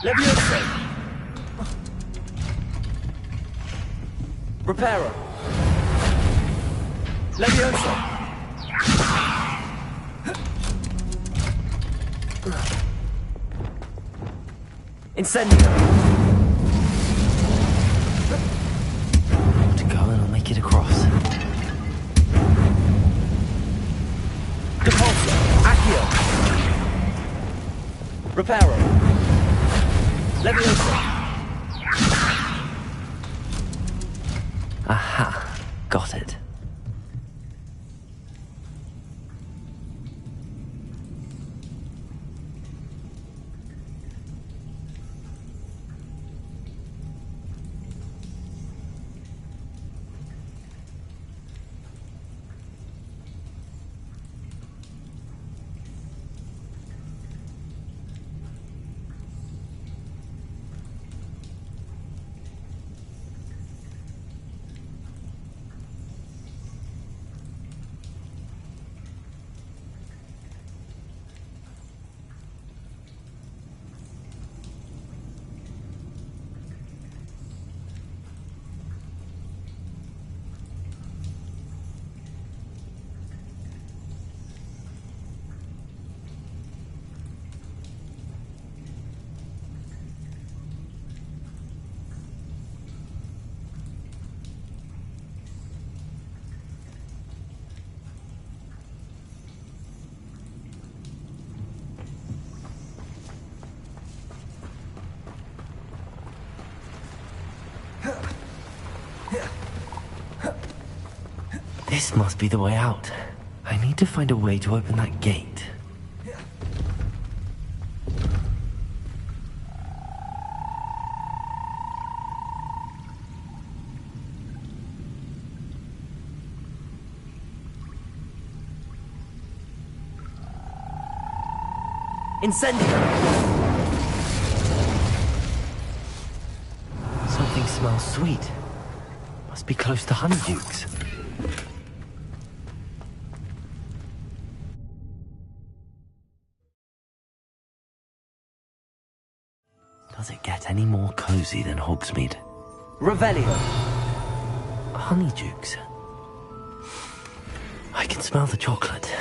Levioso! Reparo! Levioso! Incendio! To go and I'll make it across. Depulso! Accio! Reparo! Levioso! Aha, got it. This must be the way out. I need to find a way to open that gate. Incendio! Something smells sweet. Must be close to Honeydukes. Does it get any more cozy than Hogsmeade? Revelio! Honeydukes. I can smell the chocolate.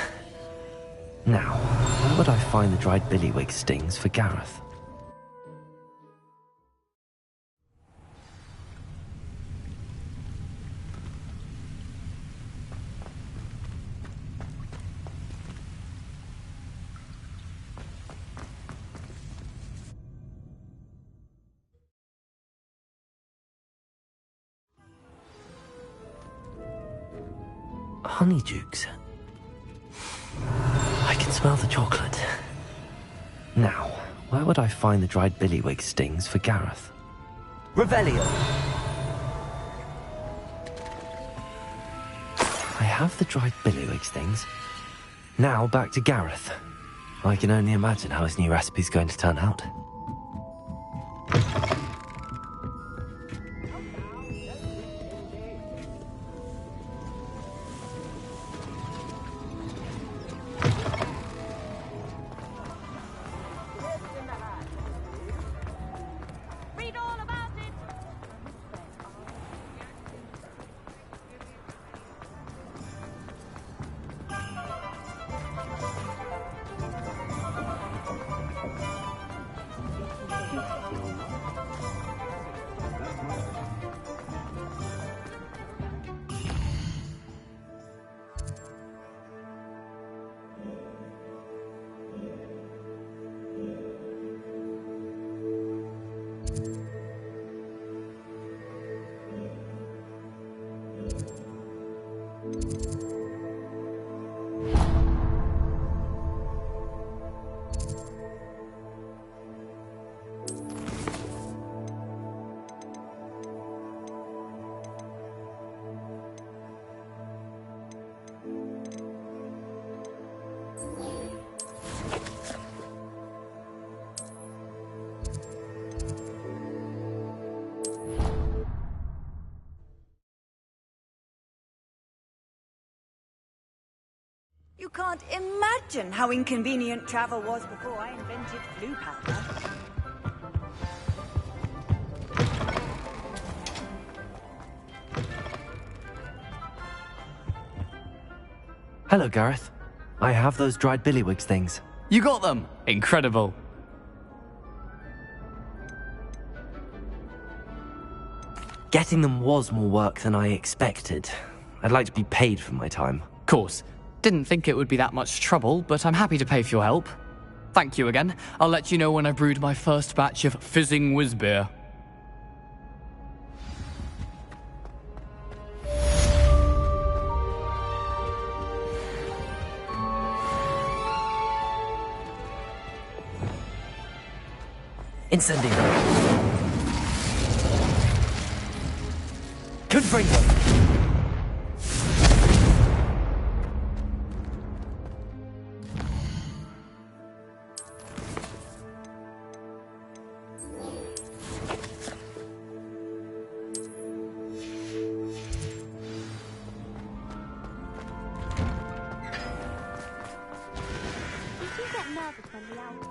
Now, where would I find the dried billywig stings for Gareth? Honeydukes. I can smell the chocolate. Now, where would I find the dried billywig stings for Gareth? Revelio! I have the dried billywig stings. Now back to Gareth. I can only imagine how his new recipe's going to turn out. You can't imagine how inconvenient travel was before I invented blue powder. Hello, Gareth. I have those dried billywigs things. You got them! Incredible. Getting them was more work than I expected. I'd like to be paid for my time. Course. Didn't think it would be that much trouble, but I'm happy to pay for your help. Thank you again. I'll let you know when I've brewed my first batch of fizzing whiz beer. Incendio. Confringo. Did you get nervous when the owl?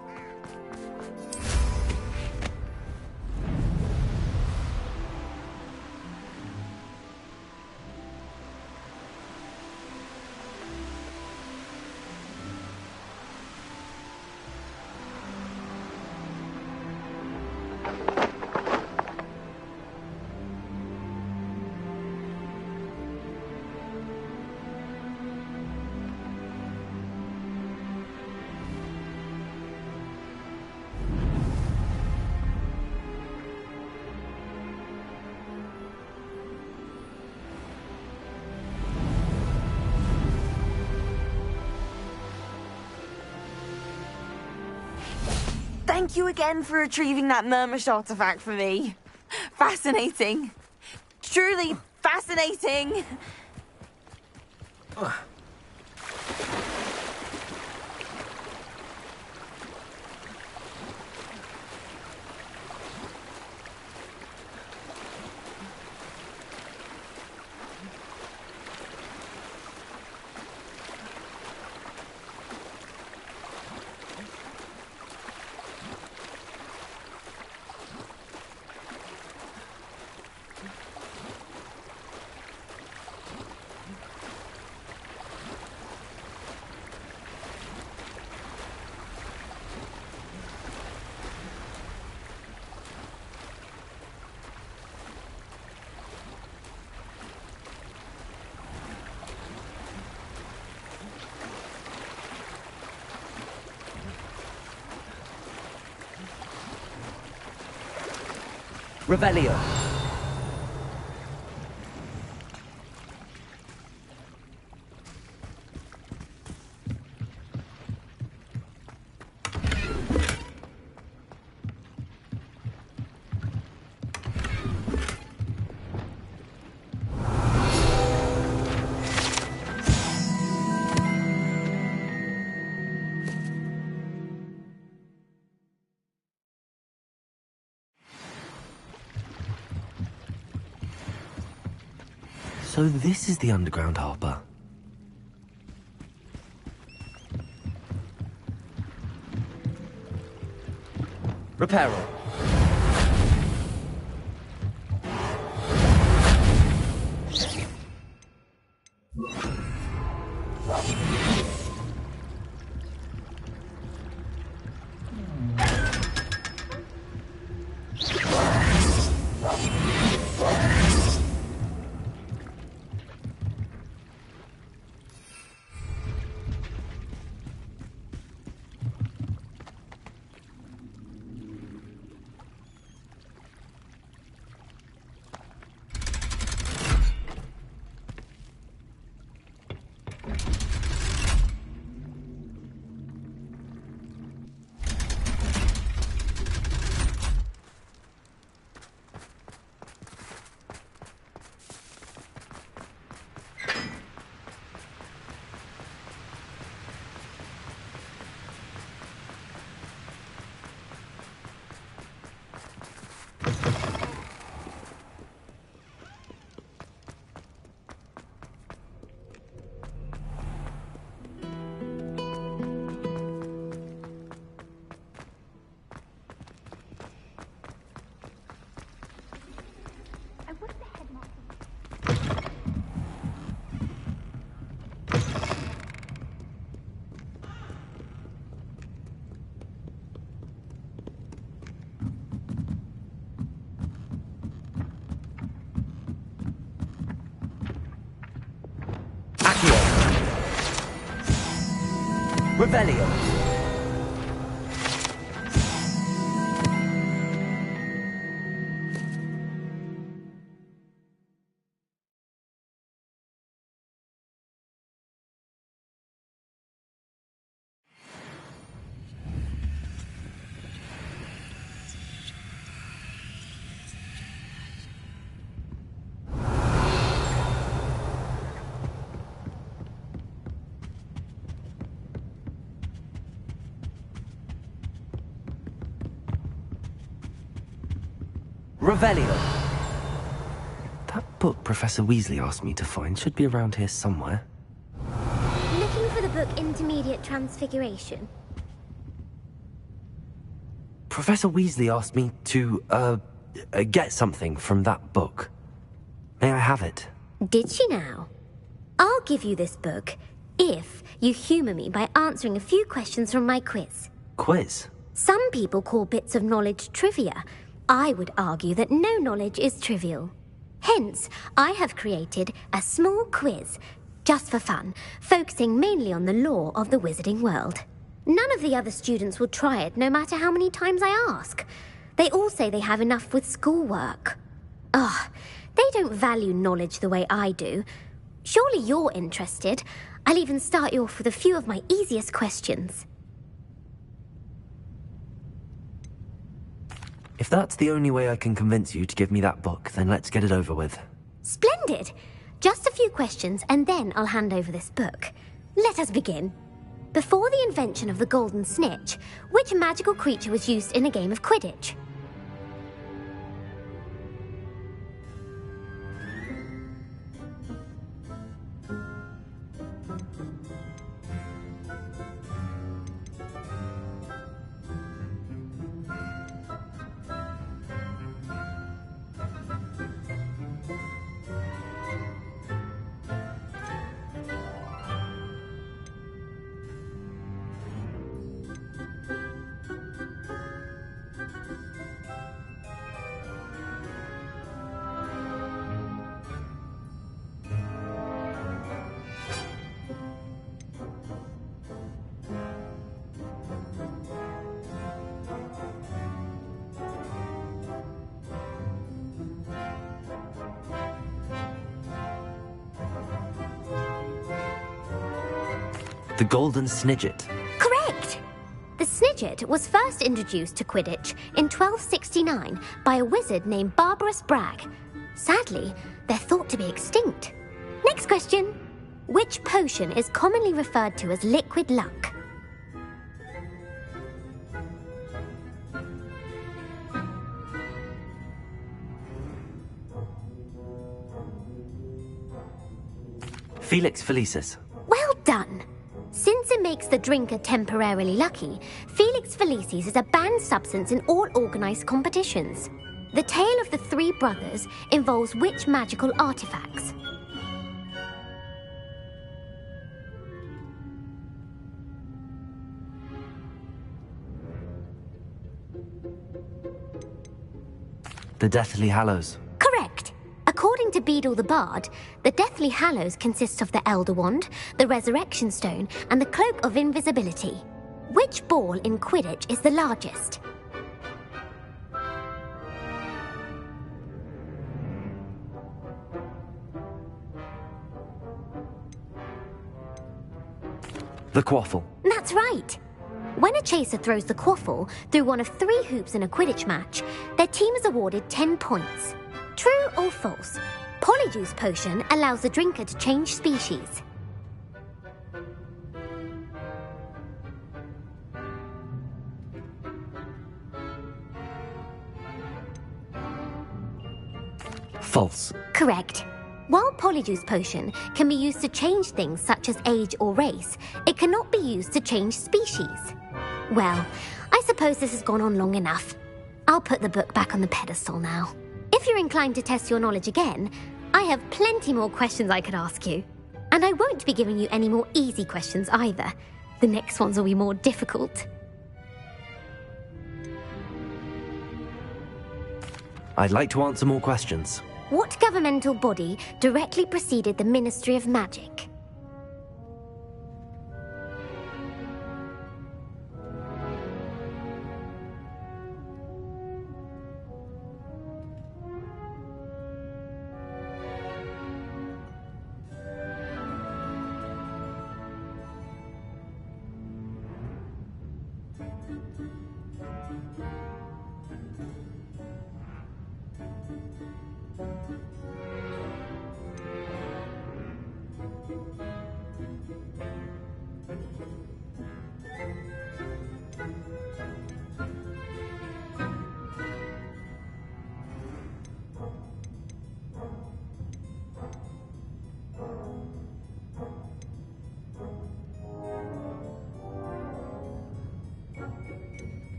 Thank you again for retrieving that Murmush artifact for me. Fascinating. Truly fascinating. Revelio. So this is the underground harbour. Reparo. I wish the headmaster. Revelio. Revelio. That book Professor Weasley asked me to find should be around here somewhere. Looking for the book Intermediate Transfiguration. Professor Weasley asked me to, get something from that book. May I have it? Did she now? I'll give you this book if you humour me by answering a few questions from my quiz. Quiz? Some people call bits of knowledge trivia. I would argue that no knowledge is trivial. Hence, I have created a small quiz, just for fun, focusing mainly on the lore of the wizarding world. None of the other students will try it, no matter how many times I ask. They all say they have enough with schoolwork. Ugh, they don't value knowledge the way I do. Surely you're interested. I'll even start you off with a few of my easiest questions. If that's the only way I can convince you to give me that book, then let's get it over with. Splendid! Just a few questions, and then I'll hand over this book. Let us begin. Before the invention of the golden snitch, which magical creature was used in a game of Quidditch? The Golden Snidget. Correct! The Snidget was first introduced to Quidditch in 1269 by a wizard named Barbarous Bragg. Sadly, they're thought to be extinct. Next question. Which potion is commonly referred to as liquid luck? Felix Felicis. Well done! Since it makes the drinker temporarily lucky, Felix Felicis is a banned substance in all organised competitions. The tale of the three brothers involves which magical artifacts? The Deathly Hallows. Correct. According to Beedle the Bard, the Deathly Hallows consists of the Elder Wand, the Resurrection Stone, and the Cloak of Invisibility. Which ball in Quidditch is the largest? The Quaffle. That's right. When a chaser throws the quaffle through one of 3 hoops in a Quidditch match, their team is awarded 10 points. True or false? Polyjuice Potion allows the drinker to change species. False. Correct. While Polyjuice Potion can be used to change things such as age or race, it cannot be used to change species. Well, I suppose this has gone on long enough. I'll put the book back on the pedestal now. If you're inclined to test your knowledge again, I have plenty more questions I could ask you. And I won't be giving you any more easy questions either. The next ones will be more difficult. I'd like to answer more questions. What governmental body directly preceded the Ministry of Magic?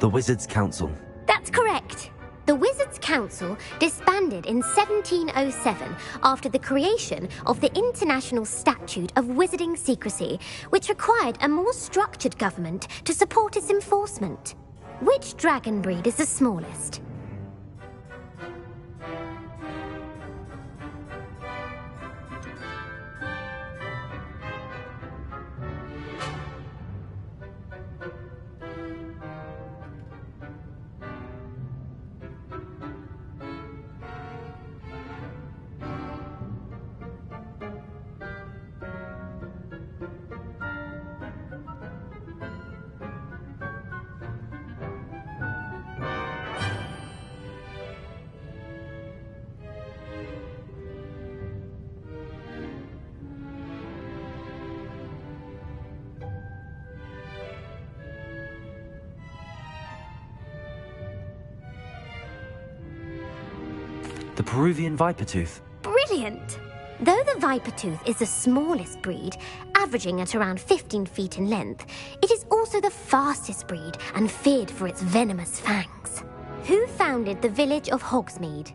The Wizards' Council. That's correct. The Wizards' Council disbanded in 1707 after the creation of the International Statute of Wizarding Secrecy, which required a more structured government to support its enforcement. Which dragon breed is the smallest? The Peruvian Vipertooth. Brilliant! Though the Vipertooth is the smallest breed, averaging at around 15 feet in length, it is also the fastest breed and feared for its venomous fangs. Who founded the village of Hogsmeade?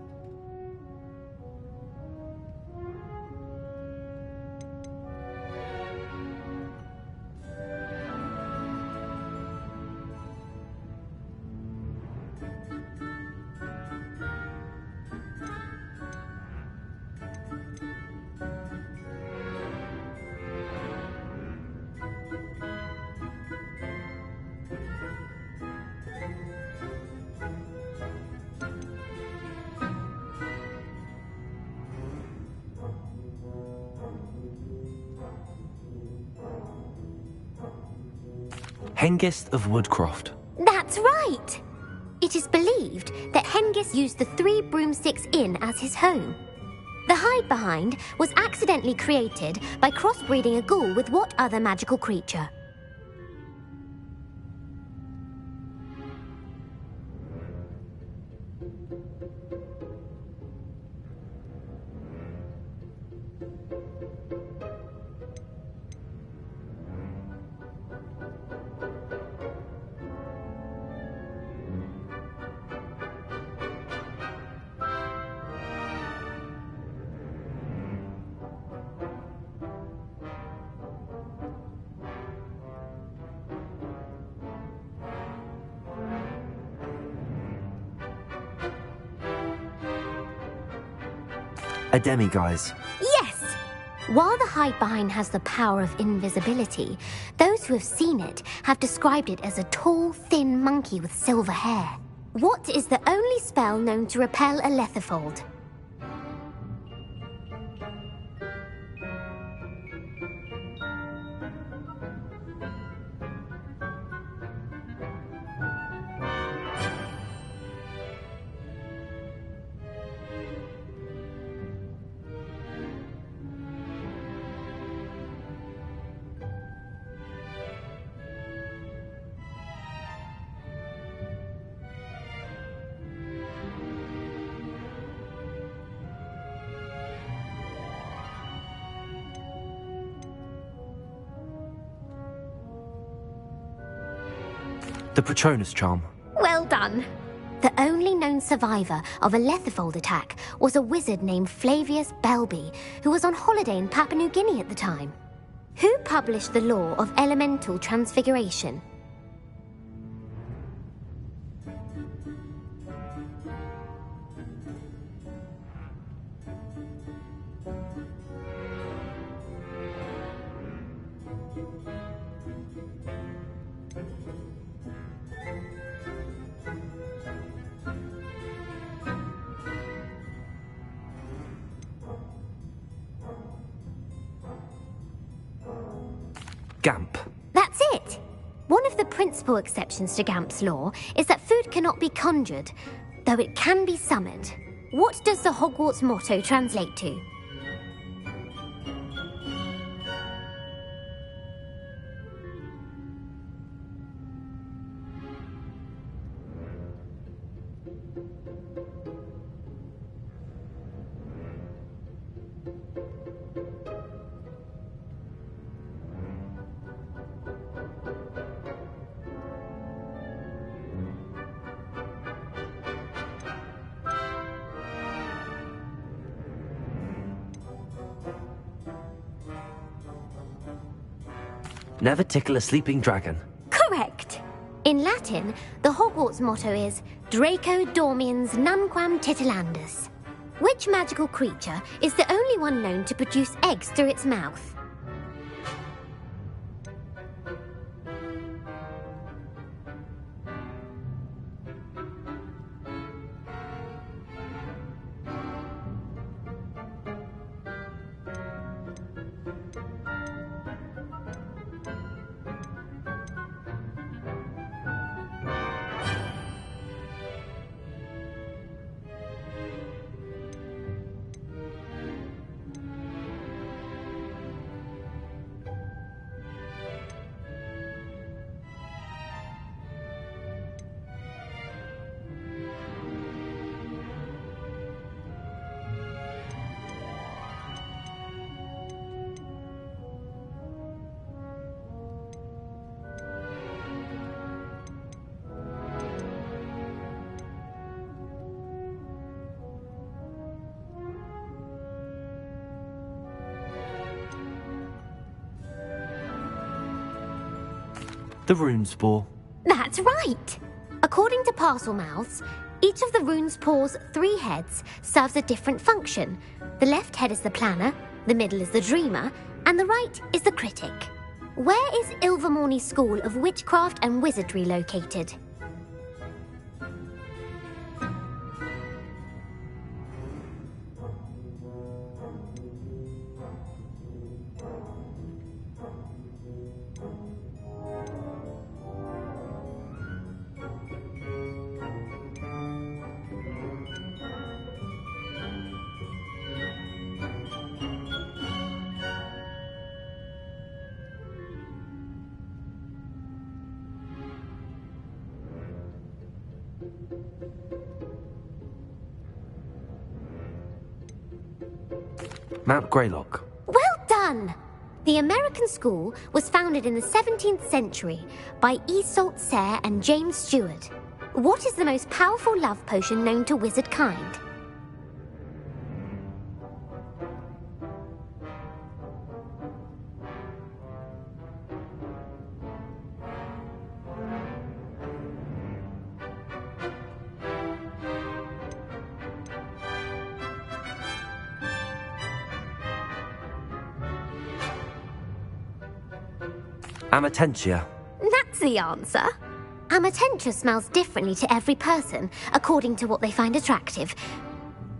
Hengist of Woodcroft. That's right! It is believed that Hengist used the Three Broomsticks Inn as his home. The hide-behind was accidentally created by crossbreeding a ghoul with what other magical creature? A demiguise. Yes! While the hide-behind has the power of invisibility, those who have seen it have described it as a tall, thin monkey with silver hair. What is the only spell known to repel a lethifold? The Patronus charm. Well done! The only known survivor of a lethifold attack was a wizard named Flavius Belby, who was on holiday in Papua New Guinea at the time. Who published the law of elemental transfiguration? Gamp. That's it! One of the principal exceptions to Gamp's law is that food cannot be conjured, though it can be summoned. What does the Hogwarts motto translate to? Never tickle a sleeping dragon. Correct! In Latin, the Hogwarts motto is Draco Dormiens Nunquam Titilandus. Which magical creature is the only one known to produce eggs through its mouth? The rune spore. That's right! According to Parselmouths, each of the rune spore's 3 heads serves a different function. The left head is the planner, the middle is the dreamer, and the right is the critic. Where is Ilvermorny School of Witchcraft and Wizardry located? Mount Greylock. Well done! The American school was founded in the 17th century by Isolde Sayre and James Stewart. What is the most powerful love potion known to wizard kind? Amatentia. That's the answer. Amatentia smells differently to every person, according to what they find attractive.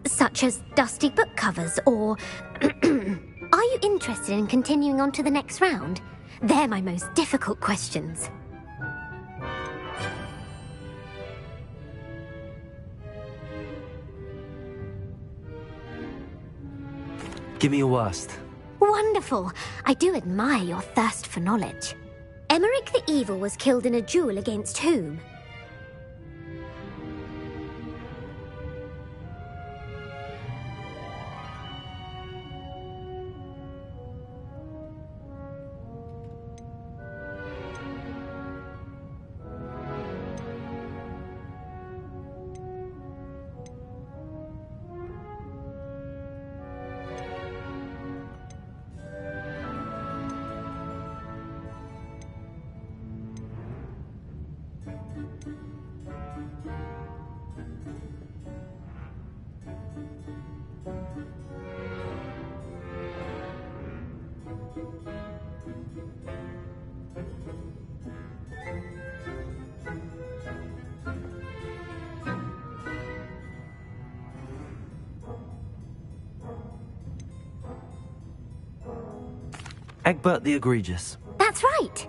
Such as dusty book covers, or... Are you interested in continuing on to the next round? They're my most difficult questions. Give me your worst. Wonderful. I do admire your thirst for knowledge. Emmerich the Evil was killed in a duel against whom? Egbert the Egregious. That's That's right.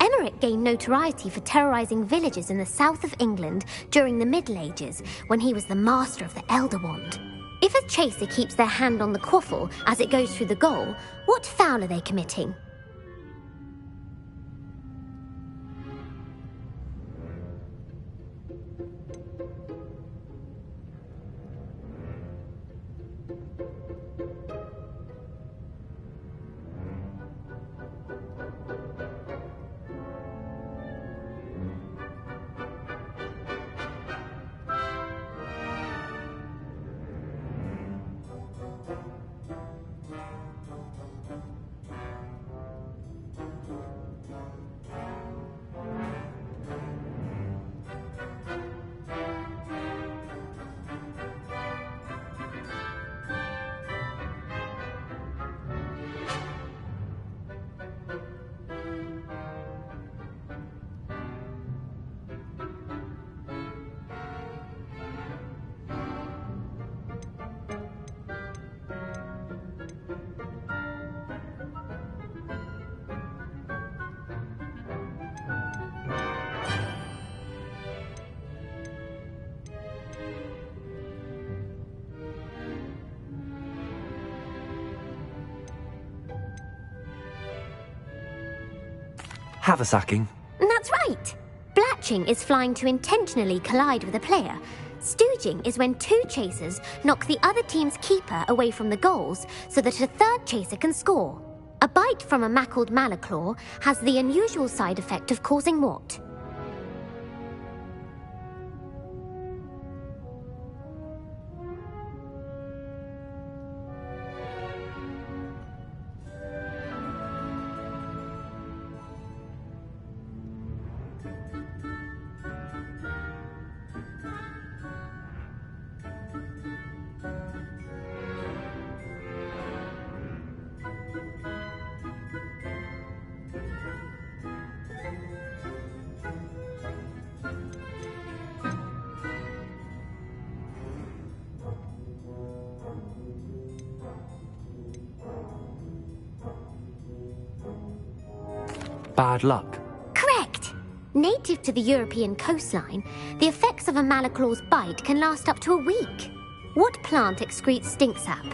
Emmerich gained notoriety for terrorizing villages in the south of England during the Middle Ages, when he was the master of the Elder Wand. If a chaser keeps their hand on the quaffle as it goes through the goal, what foul are they committing? Haversacking. That's right. Blatching is flying to intentionally collide with a player. Stooging is when two chasers knock the other team's keeper away from the goals so that a third chaser can score. A bite from a mackled malaclaw has the unusual side effect of causing what? Bad luck. Correct. Native to the European coastline, the effects of a malaclaw's bite can last up to a week. What plant excretes stink sap?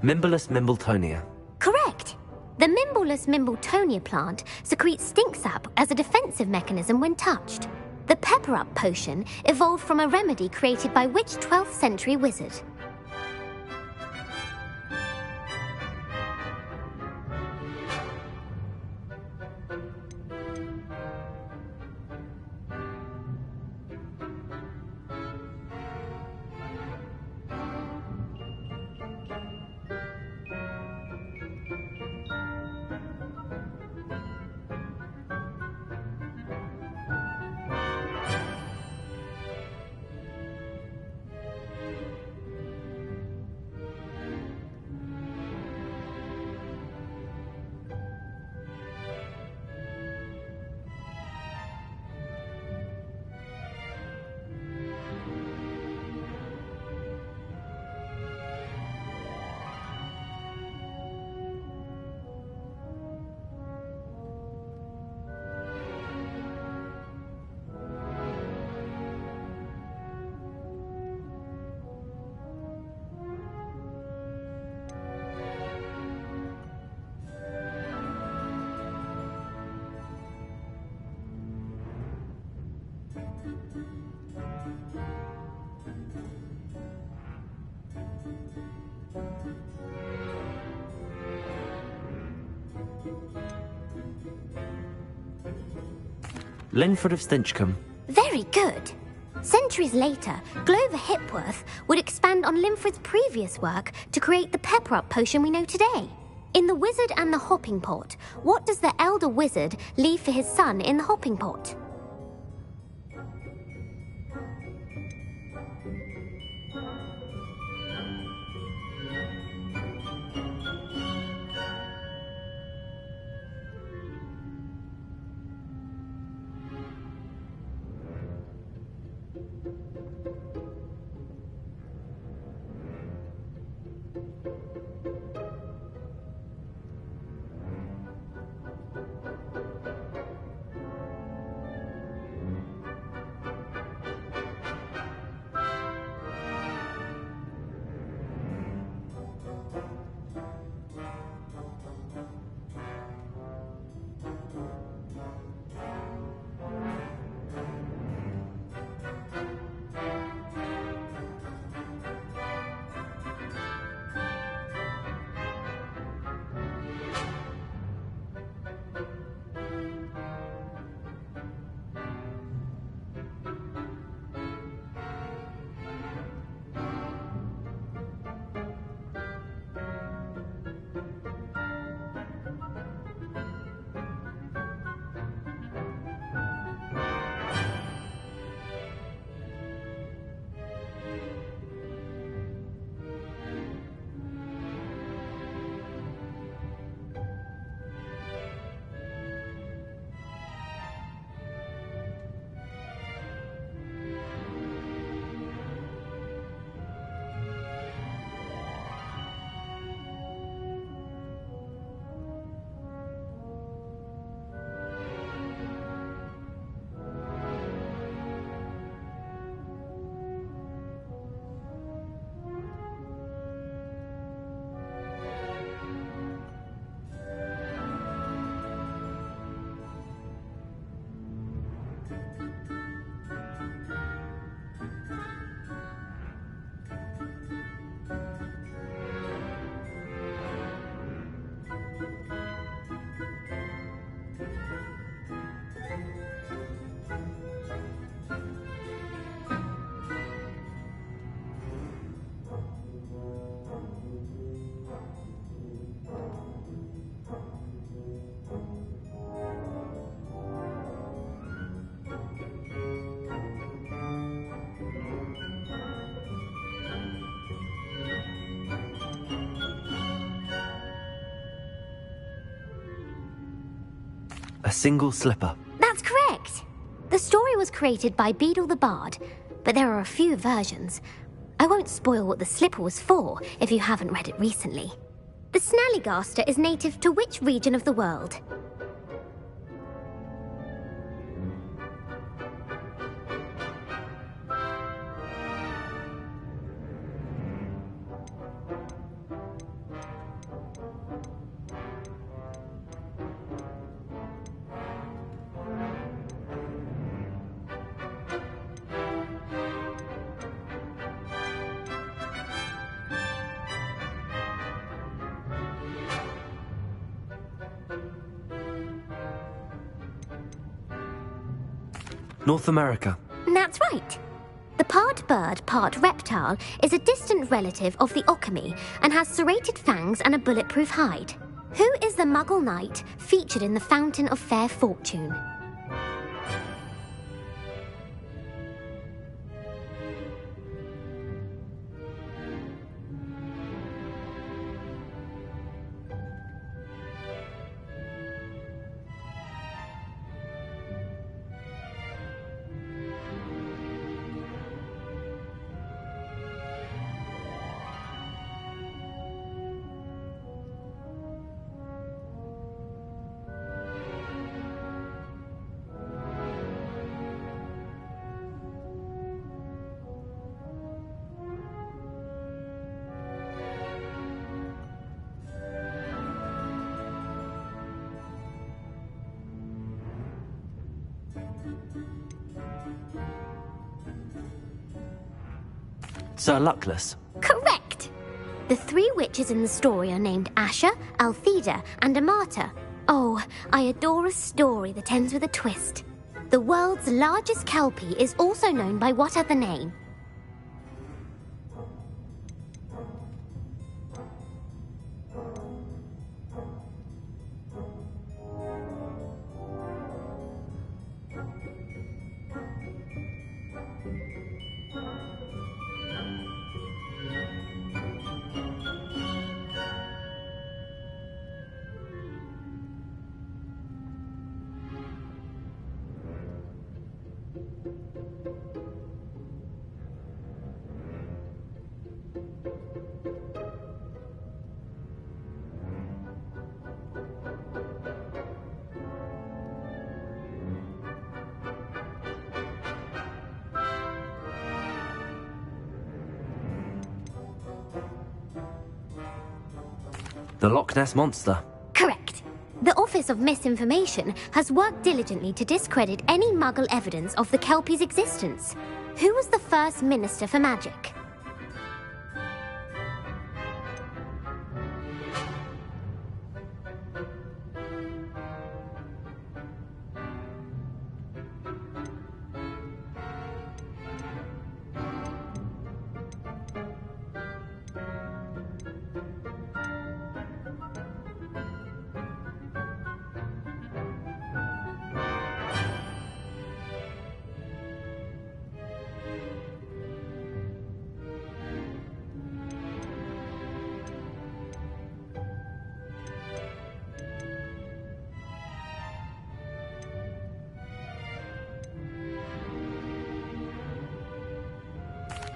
Mimbolus mimbletonia. Correct. The Mimbolus mimbletonia plant secretes stink sap as a defensive mechanism when touched. The pepper-up potion evolved from a remedy created by which 12th century wizard? Linford of Stinchcombe. Very good. Centuries later, Glover Hipworth would expand on Linford's previous work to create the pepper-up potion we know today. In The Wizard and the Hopping Pot, what does the elder wizard leave for his son in the hopping pot? A single slipper. That's correct. The story was created by Beadle the Bard, but there are a few versions. I won't spoil what the slipper was for if you haven't read it recently. The Snallygaster is native to which region of the world? North America. That's right. The part bird, part reptile is a distant relative of the Occamy and has serrated fangs and a bulletproof hide. Who is the Muggle knight featured in the Fountain of Fair Fortune? Sir Luckless. Correct! The three witches in the story are named Asha, Altheda, and Amata. Oh, I adore a story that ends with a twist. The world's largest kelpie is also known by what other name? The Loch Ness Monster. Correct. The Office of Misinformation has worked diligently to discredit any Muggle evidence of the Kelpie's existence. Who was the first Minister for Magic?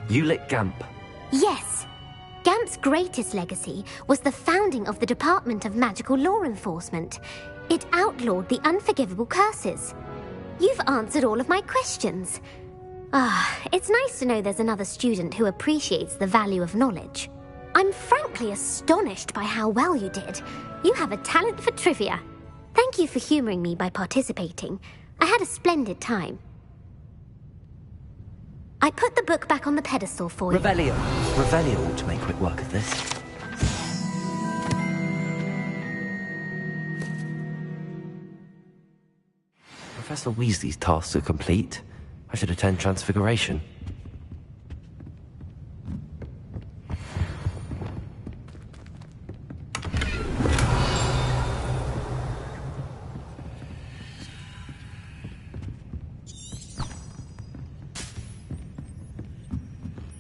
Ulick Gamp. Yes. Gamp's greatest legacy was the founding of the Department of Magical Law Enforcement. It outlawed the unforgivable curses. You've answered all of my questions. It's nice to know there's another student who appreciates the value of knowledge. I'm frankly astonished by how well you did. You have a talent for trivia. Thank you for humoring me by participating. I had a splendid time. I put the book back on the pedestal for you. Revelio. Revelio ought to make quick work of this. Professor Weasley's tasks are complete. I should attend Transfiguration.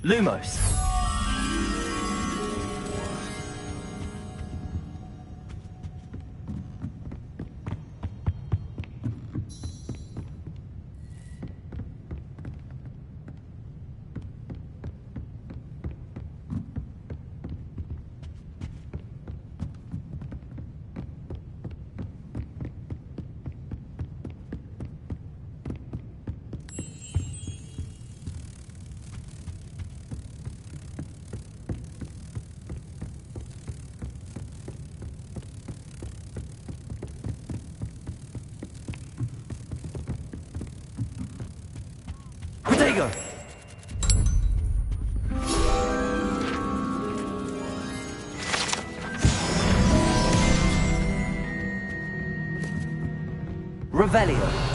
Lumos. Protego! Revelio.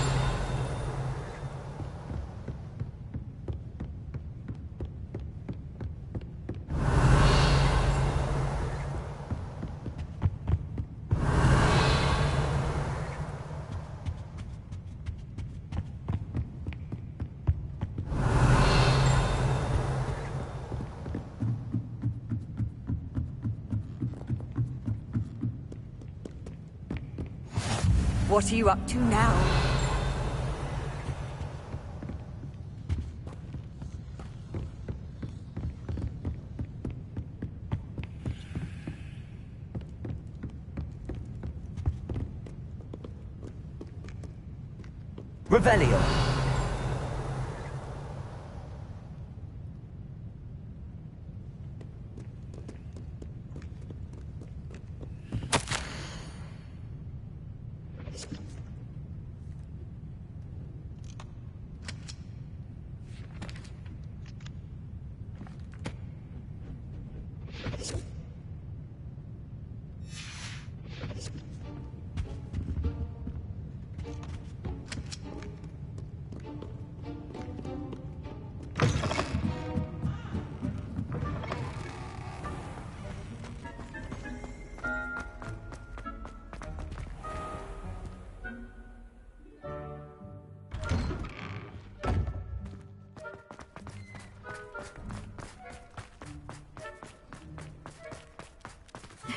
What are you up to now? Revelio.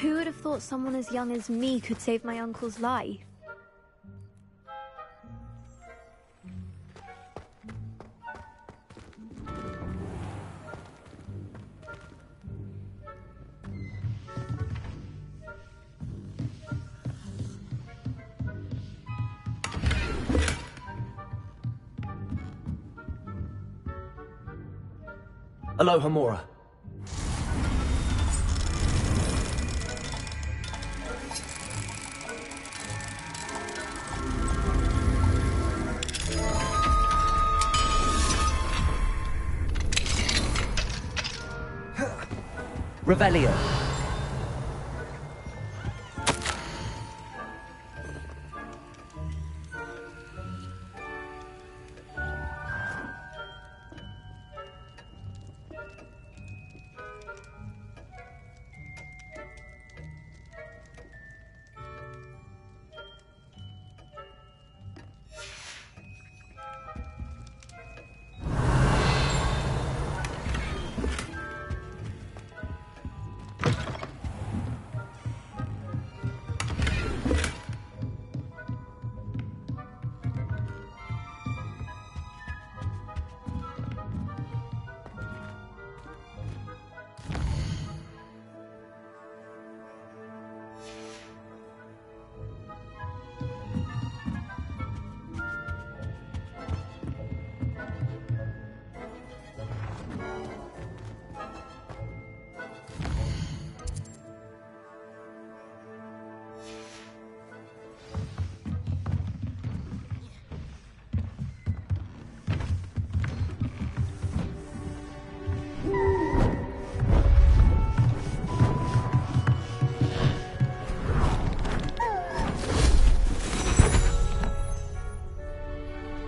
Who would have thought someone as young as me could save my uncle's life? Aloha Mora. Rebellion.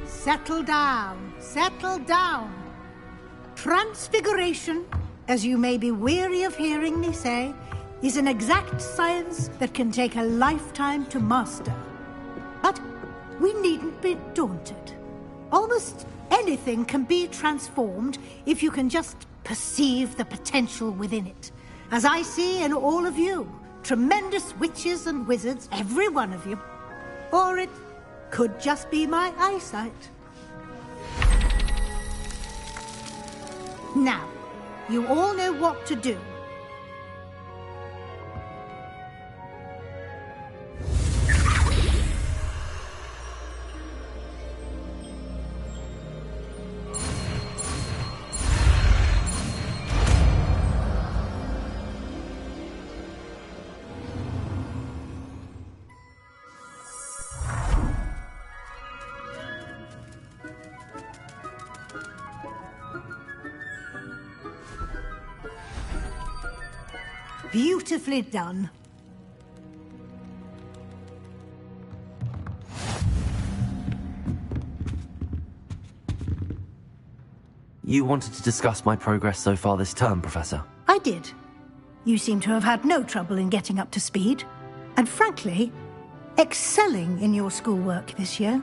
Settle down, settle down. Transfiguration, as you may be weary of hearing me say, is an exact science that can take a lifetime to master. But we needn't be daunted. Almost anything can be transformed if you can just perceive the potential within it. As I see in all of you, tremendous witches and wizards, every one of you. Or it could just be my eyesight. Now, you all know what to do. Beautifully done. You wanted to discuss my progress so far this term, Professor? I did. You seem to have had no trouble in getting up to speed. And frankly, excelling in your schoolwork this year.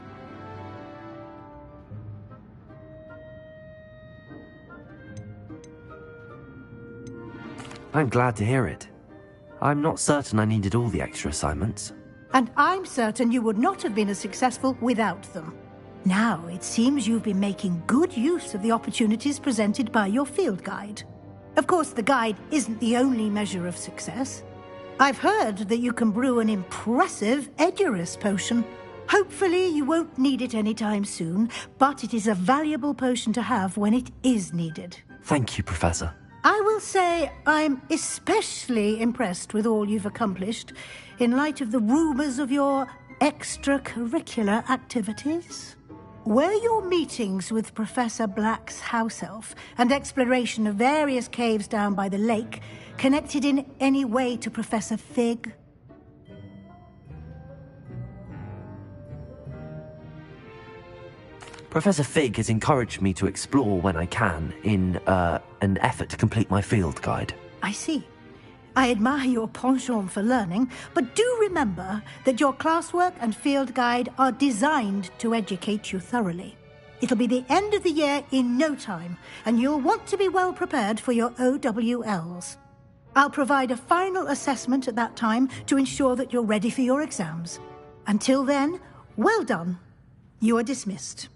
I'm glad to hear it. I'm not certain I needed all the extra assignments. And I'm certain you would not have been as successful without them. Now, it seems you've been making good use of the opportunities presented by your field guide. Of course, the guide isn't the only measure of success. I've heard that you can brew an impressive Edurus potion. Hopefully, you won't need it anytime soon, but it is a valuable potion to have when it is needed. Thank you, Professor. I will say I'm especially impressed with all you've accomplished in light of the rumors of your extracurricular activities. Were your meetings with Professor Black's house elf and exploration of various caves down by the lake connected in any way to Professor Fig? Professor Fig has encouraged me to explore when I can in an effort to complete my field guide. I see. I admire your penchant for learning, but do remember that your classwork and field guide are designed to educate you thoroughly. It'll be the end of the year in no time, and you'll want to be well prepared for your OWLs. I'll provide a final assessment at that time to ensure that you're ready for your exams. Until then, well done. You are dismissed.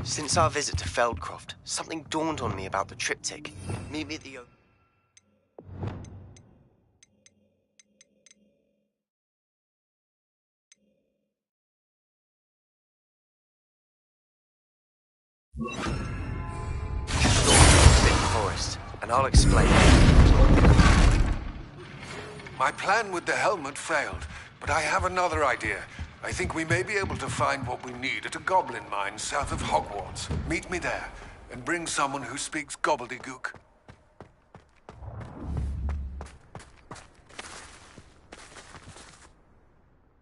Since our visit to Feldcroft, something dawned on me about the triptych. Meet me at the... and I'll explain. My plan with the helmet failed, but I have another idea. I think we may be able to find what we need at a goblin mine south of Hogwarts. Meet me there, and bring someone who speaks gobbledygook.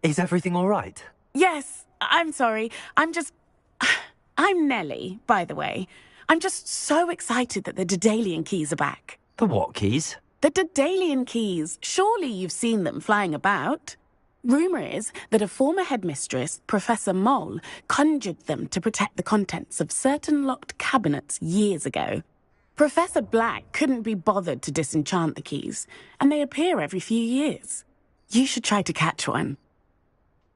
Is everything all right? Yes, I'm sorry. I'm Nellie, by the way. I'm just so excited that the Daedalian keys are back. The what keys? The Daedalian keys. Surely you've seen them flying about. Rumour is that a former headmistress, Professor Moll, conjured them to protect the contents of certain locked cabinets years ago. Professor Black couldn't be bothered to disenchant the keys, and they appear every few years. You should try to catch one.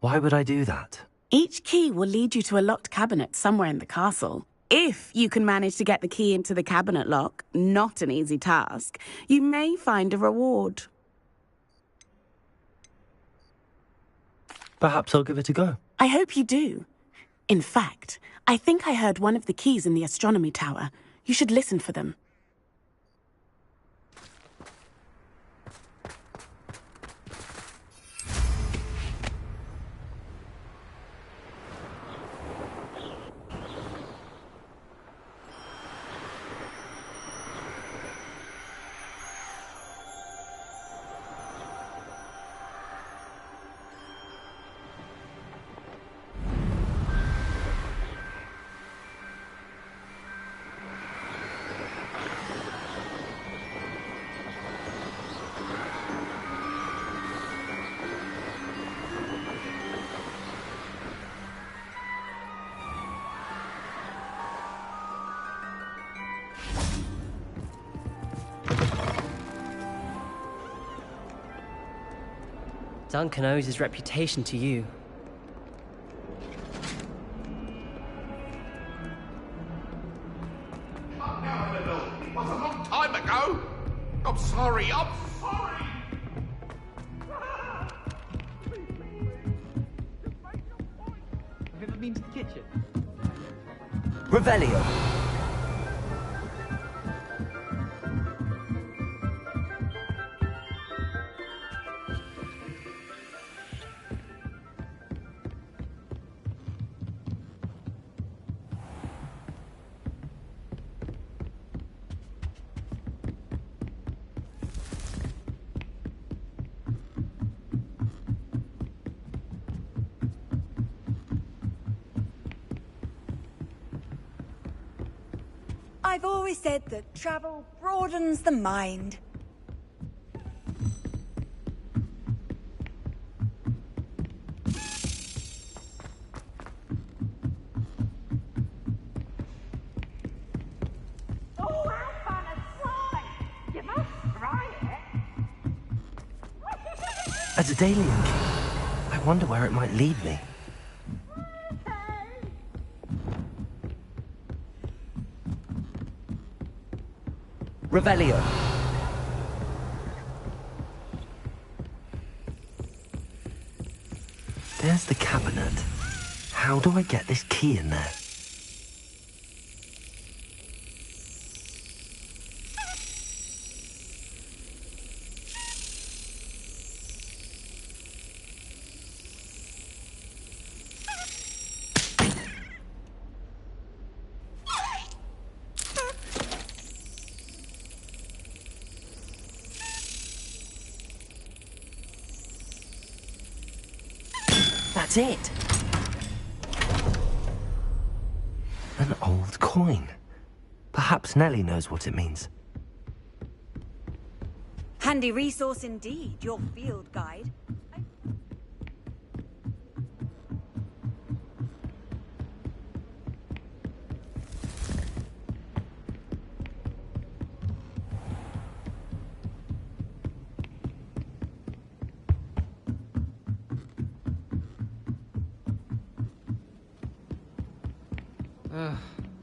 Why would I do that? Each key will lead you to a locked cabinet somewhere in the castle. If you can manage to get the key into the cabinet lock, not an easy task, you may find a reward. Perhaps I'll give it a go. I hope you do. In fact, I think I heard one of the keys in the astronomy tower. You should listen for them. Duncan owes his reputation to you. It was a long time ago. I'm sorry. Have you ever been to the kitchen? Revelio. I've always said that travel broadens the mind. Oh, how fun and slide! You must try it. A Daedalian key. I wonder where it might lead me. Revelio. There's the cabinet. How do I get this key in there? That's it. An old coin. Perhaps Nellie knows what it means. Handy resource indeed, your field guide.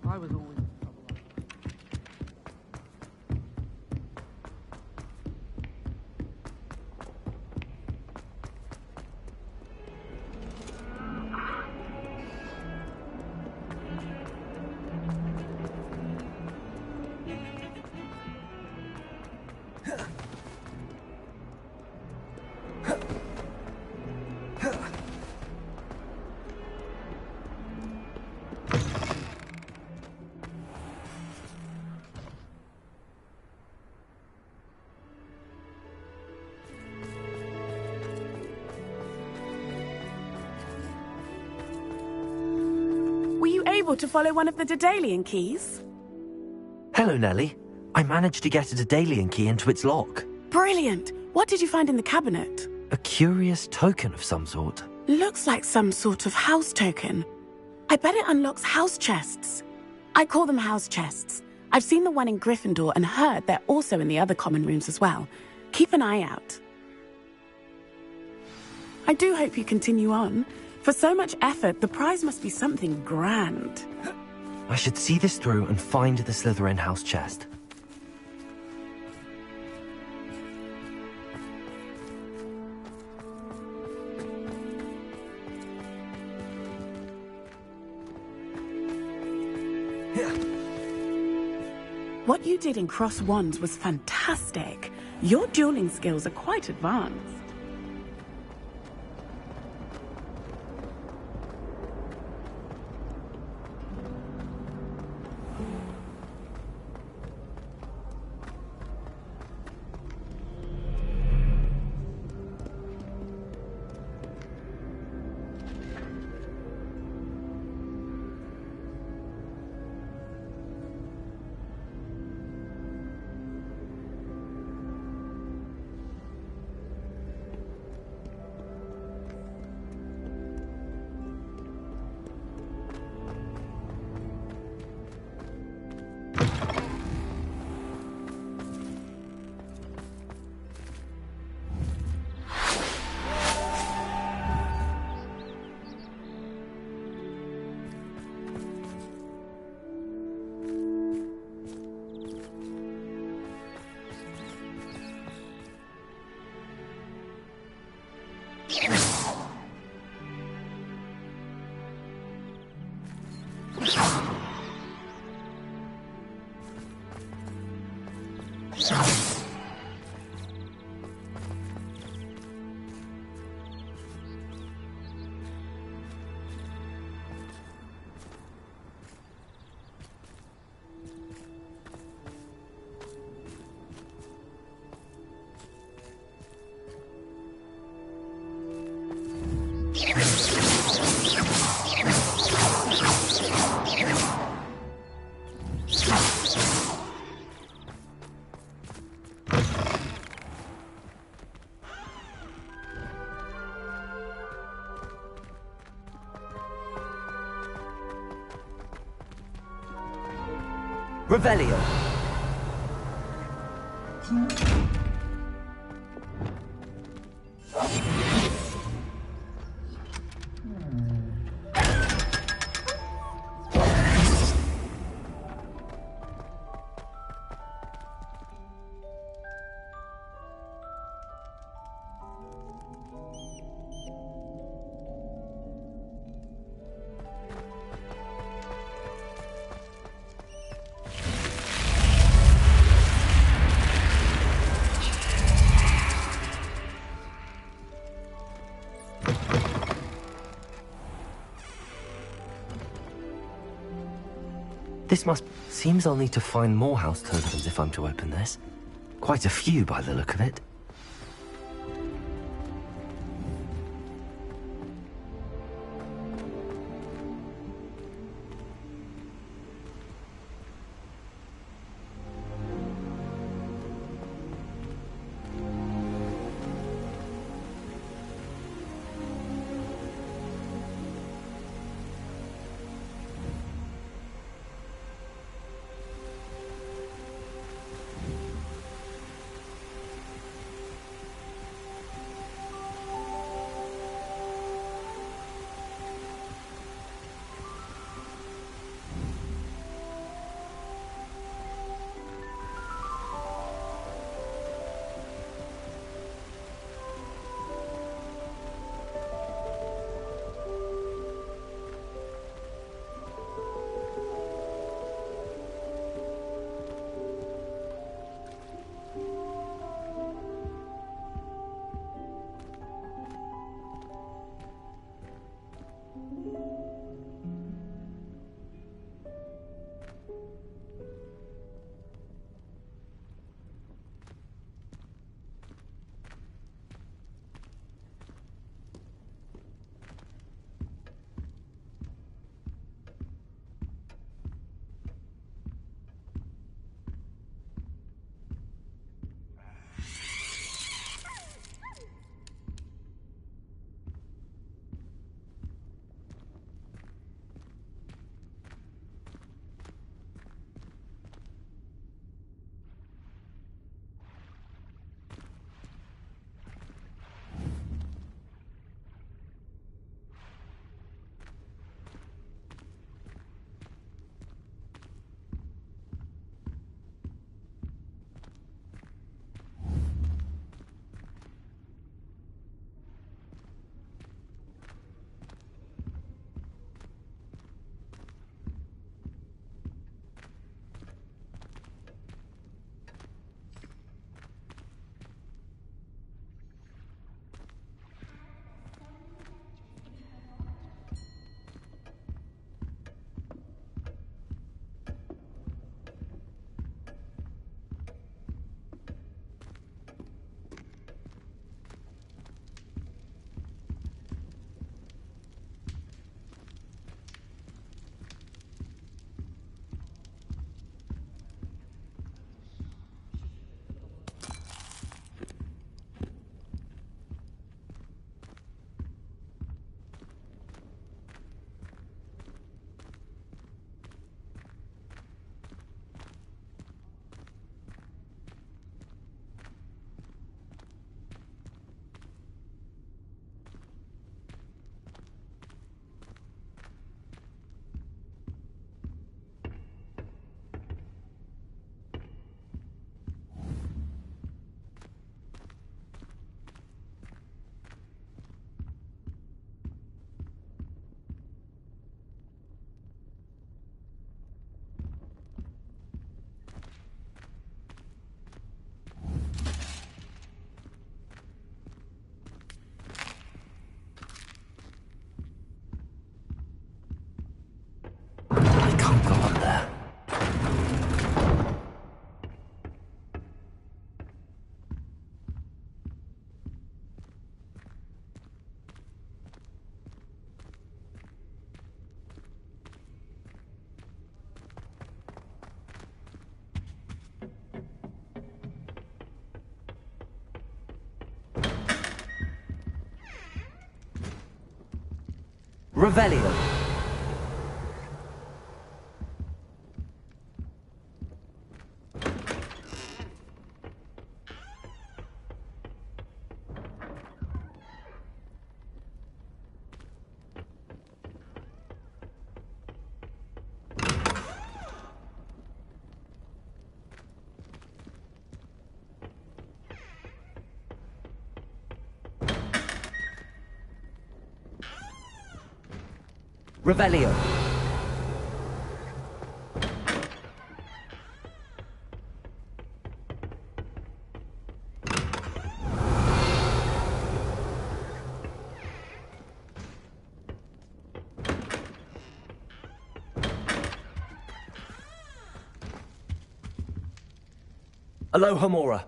I was always in trouble. able to follow one of the Daedalian keys? Hello, Nellie. I managed to get a Daedalian key into its lock. Brilliant! What did you find in the cabinet? A curious token of some sort. Looks like some sort of house token. I bet it unlocks house chests. I call them house chests. I've seen the one in Gryffindor and heard they're also in the other common rooms as well. Keep an eye out. I do hope you continue on. For so much effort, the prize must be something grand. I should see this through and find the Slytherin house chest. What you did in Cross Wands was fantastic. Your dueling skills are quite advanced. Revelio. Seems I'll need to find more house tokens if I'm to open this. Quite a few by the look of it. Revelio. Revelio. Aloha Mora.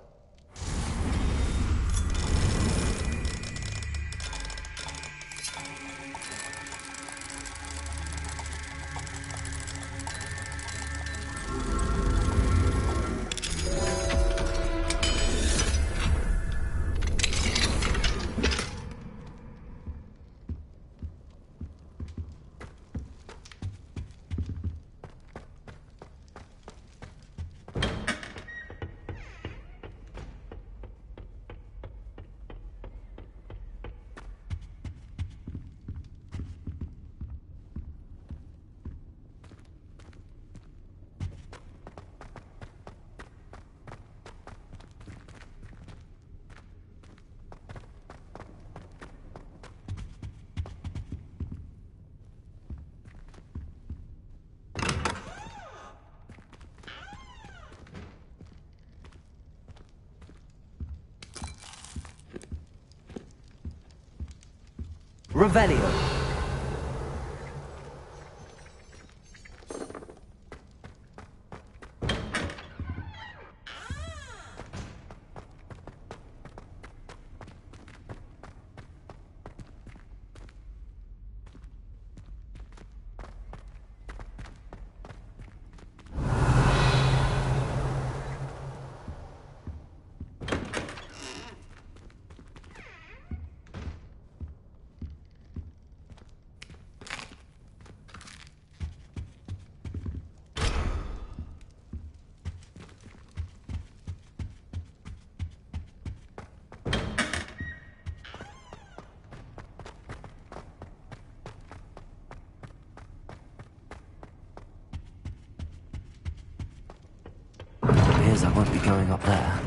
Revelio. Appears I won't be going up there.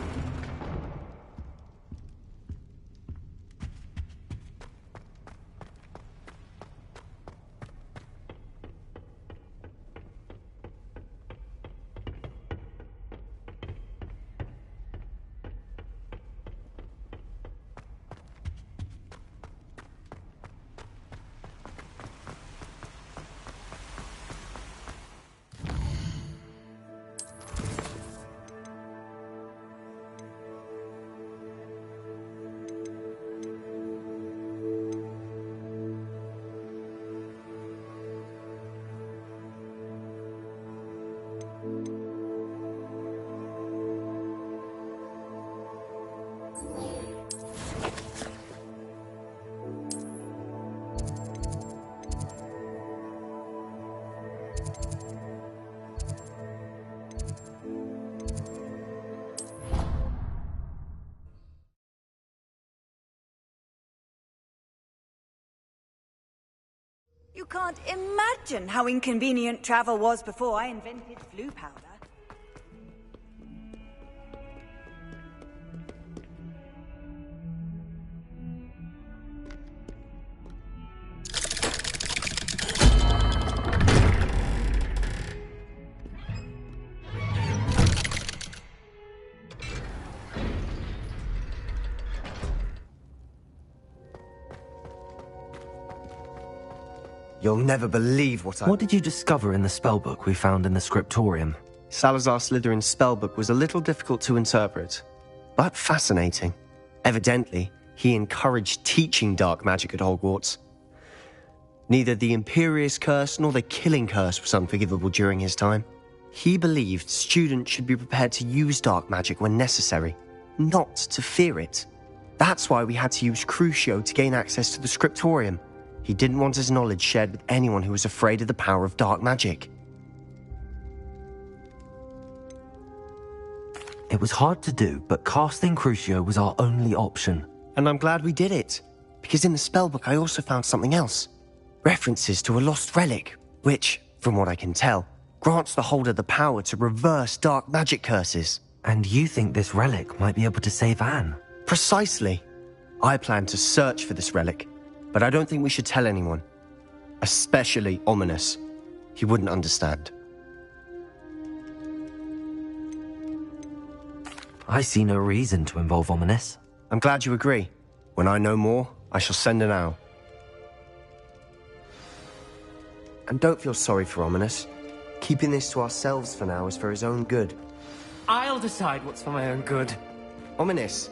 You can't imagine how inconvenient travel was before I invented flu powder. You'll never believe what I... What did you discover in the spellbook we found in the scriptorium? Salazar Slytherin's spellbook was a little difficult to interpret, but fascinating. Evidently, he encouraged teaching dark magic at Hogwarts. Neither the Imperious Curse nor the Killing Curse was unforgivable during his time. He believed students should be prepared to use dark magic when necessary, not to fear it. That's why we had to use Crucio to gain access to the scriptorium. He didn't want his knowledge shared with anyone who was afraid of the power of dark magic. It was hard to do, but casting Crucio was our only option. And I'm glad we did it, because in the spellbook I also found something else. References to a lost relic, which, from what I can tell, grants the holder the power to reverse dark magic curses. And you think this relic might be able to save Anne? Precisely. I plan to search for this relic, but I don't think we should tell anyone. Especially Ominous. He wouldn't understand. I see no reason to involve Ominous. I'm glad you agree. When I know more, I shall send an owl. And don't feel sorry for Ominous. Keeping this to ourselves for now is for his own good. I'll decide what's for my own good. Ominous,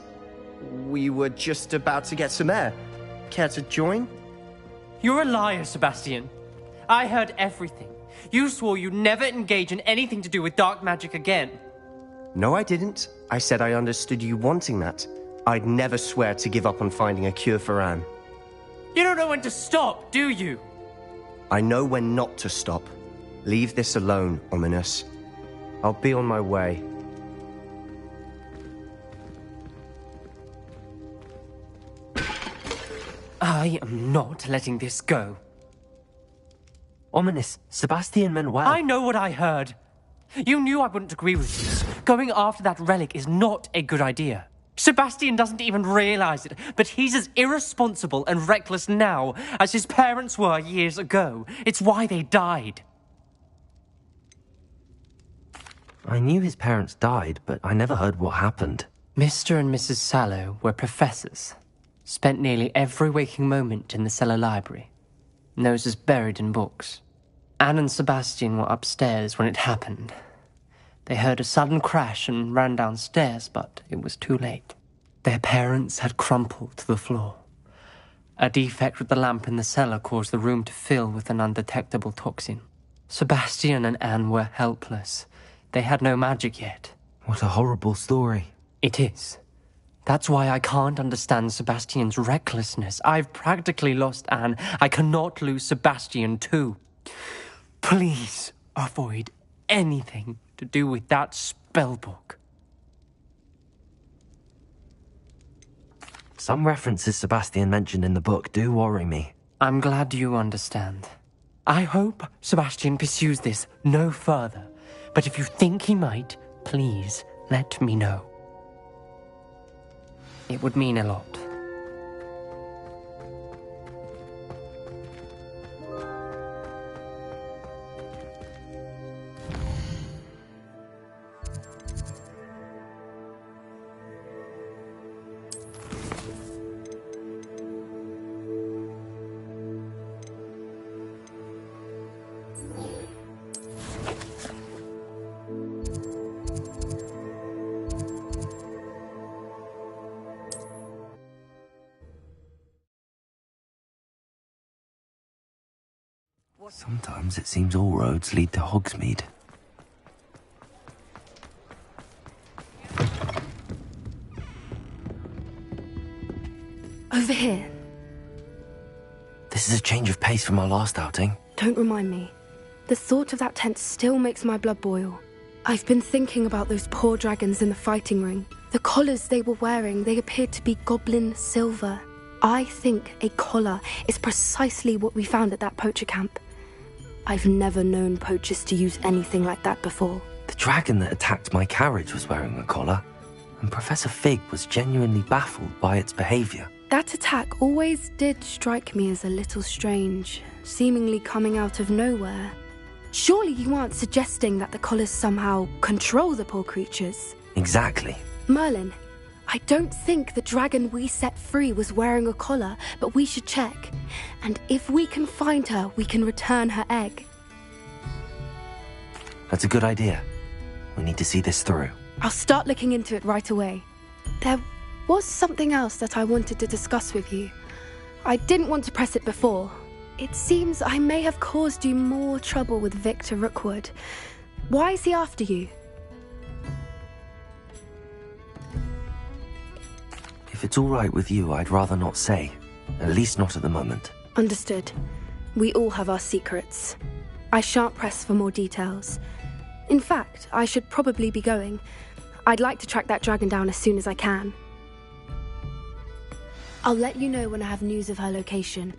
we were just about to get some air. Care to join? You're a liar, Sebastian. I heard everything. You swore you'd never engage in anything to do with dark magic again. No, I didn't. I said I understood you wanting that. I'd never swear to give up on finding a cure for Anne. You don't know when to stop, do you? I know when not to stop. Leave this alone, Ominous. I'll be on my way. I am not letting this go. Ominous, Sebastian meant well. I know what I heard. You knew I wouldn't agree with you. Going after that relic is not a good idea. Sebastian doesn't even realize it, but he's as irresponsible and reckless now as his parents were years ago. It's why they died. I knew his parents died, but I never heard what happened. Mr. and Mrs. Sallow were professors. Spent nearly every waking moment in the cellar library. Noses buried in books. Anne and Sebastian were upstairs when it happened. They heard a sudden crash and ran downstairs, but it was too late. Their parents had crumpled to the floor. A defect with the lamp in the cellar caused the room to fill with an undetectable toxin. Sebastian and Anne were helpless. They had no magic yet. What a horrible story. It is. That's why I can't understand Sebastian's recklessness. I've practically lost Anne. I cannot lose Sebastian too. Please avoid anything to do with that spellbook. Some references Sebastian mentioned in the book do worry me. I'm glad you understand. I hope Sebastian pursues this no further. But if you think he might, please let me know. It would mean a lot. Sometimes it seems all roads lead to Hogsmeade. Over here. This is a change of pace from our last outing. Don't remind me. The thought of that tent still makes my blood boil. I've been thinking about those poor dragons in the fighting ring. The collars they were wearing, they appeared to be goblin silver. I think a collar is precisely what we found at that poacher camp. I've never known poachers to use anything like that before. The dragon that attacked my carriage was wearing a collar, and Professor Fig was genuinely baffled by its behavior. That attack always did strike me as a little strange, seemingly coming out of nowhere. Surely you aren't suggesting that the collars somehow control the poor creatures? Exactly. Merlin, I don't think the dragon we set free was wearing a collar, but we should check. And if we can find her, we can return her egg. That's a good idea. We need to see this through. I'll start looking into it right away. There was something else that I wanted to discuss with you. I didn't want to press it before. It seems I may have caused you more trouble with Victor Rookwood. Why is he after you? If it's all right with you, I'd rather not say. At least not at the moment. Understood. We all have our secrets. I shan't press for more details. In fact, I should probably be going. I'd like to track that dragon down as soon as I can. I'll let you know when I have news of her location.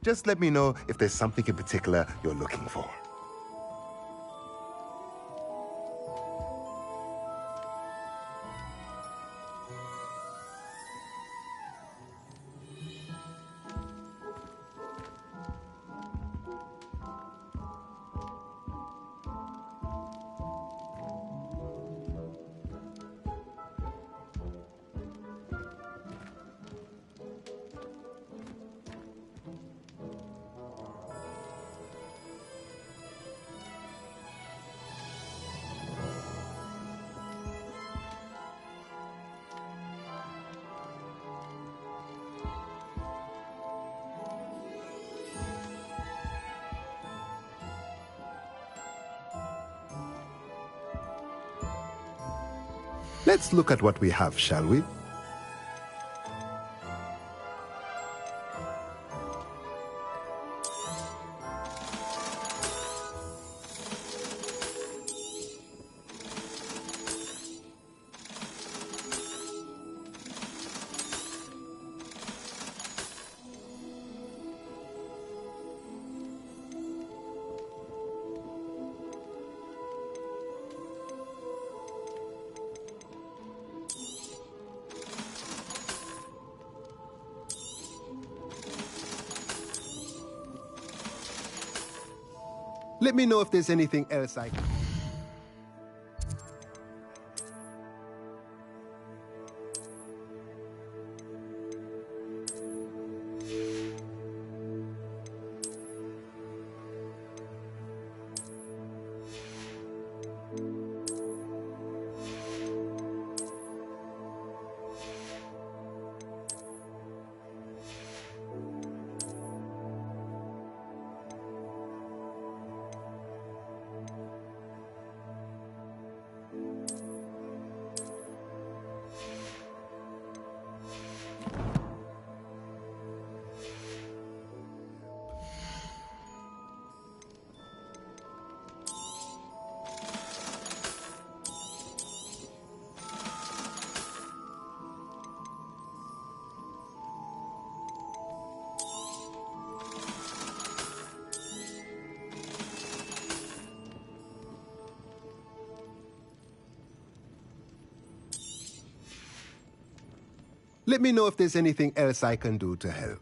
Just let me know if there's something in particular you're looking for. Let's look at what we have, shall we? Let me know if there's anything else I can... Let me know if there's anything else I can do to help.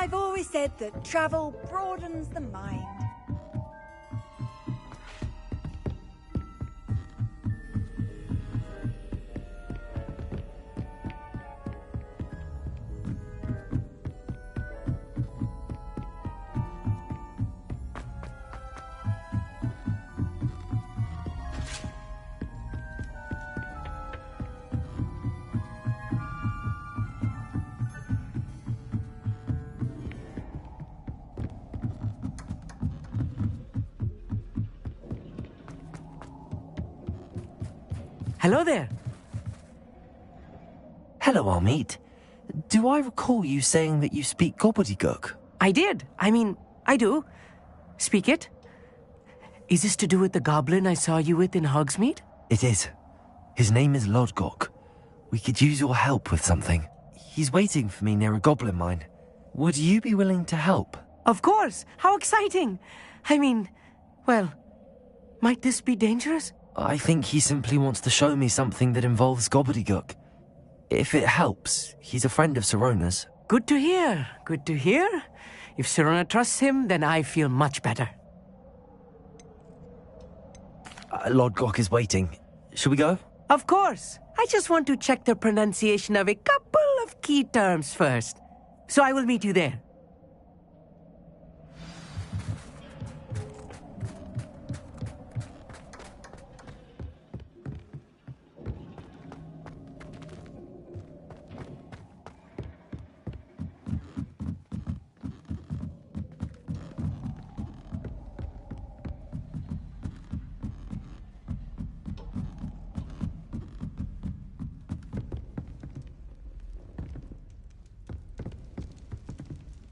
I've always said that travel broadens the mind. Hello there. Hello, Armeet. Do I recall you saying that you speak gobbledygook? I did. I do. Speak it. Is this to do with the goblin I saw you with in Hogsmeade? It is. His name is Lodgok. We could use your help with something. He's waiting for me near a goblin mine. Would you be willing to help? Of course. How exciting. Well, might this be dangerous? I think he simply wants to show me something that involves gobbledygook. If it helps, he's a friend of Sirona's. Good to hear. Good to hear. If Sirona trusts him, then I feel much better. Lodgok is waiting. Shall we go? Of course. I just want to check the pronunciation of a couple of key terms first. So I will meet you there.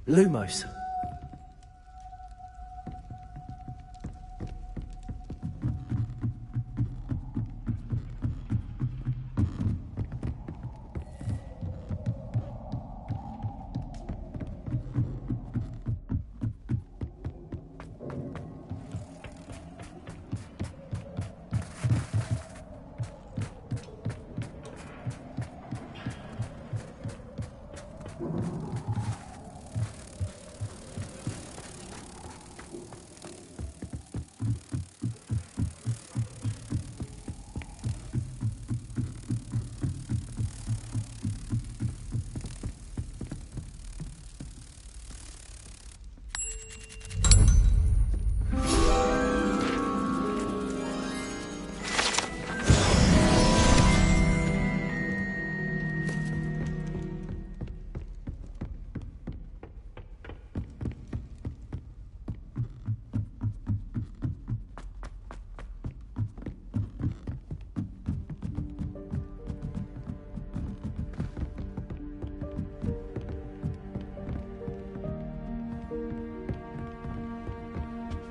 Lumos.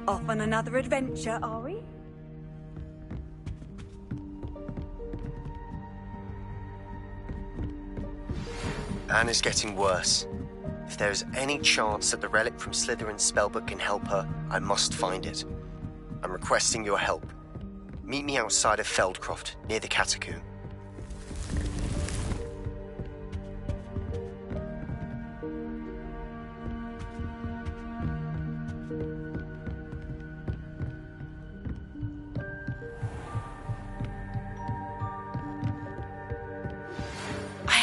Off on another adventure, are we? Anne is getting worse. If there is any chance that the relic from Slytherin's spellbook can help her, I must find it. I'm requesting your help. Meet me outside of Feldcroft, near the catacomb.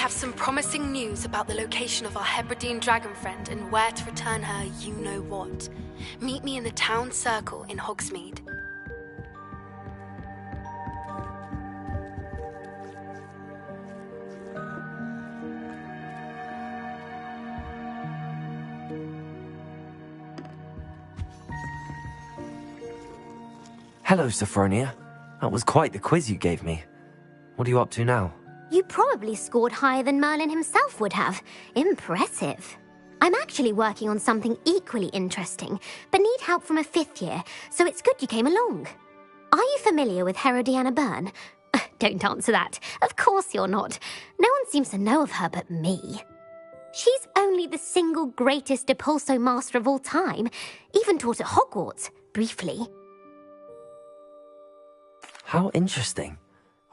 Some promising news about the location of our Hebridean dragon friend and where to return her you-know-what. Meet me in the town circle in Hogsmeade. Hello, Sophronia. That was quite the quiz you gave me. What are you up to now? You probably scored higher than Merlin himself would have. Impressive. I'm actually working on something equally interesting, but need help from a 5th year, so it's good you came along. Are you familiar with Herodiana Byrne? Don't answer that. Of course you're not. No one seems to know of her but me. She's only the single greatest Depulso master of all time, even taught at Hogwarts, briefly. How interesting.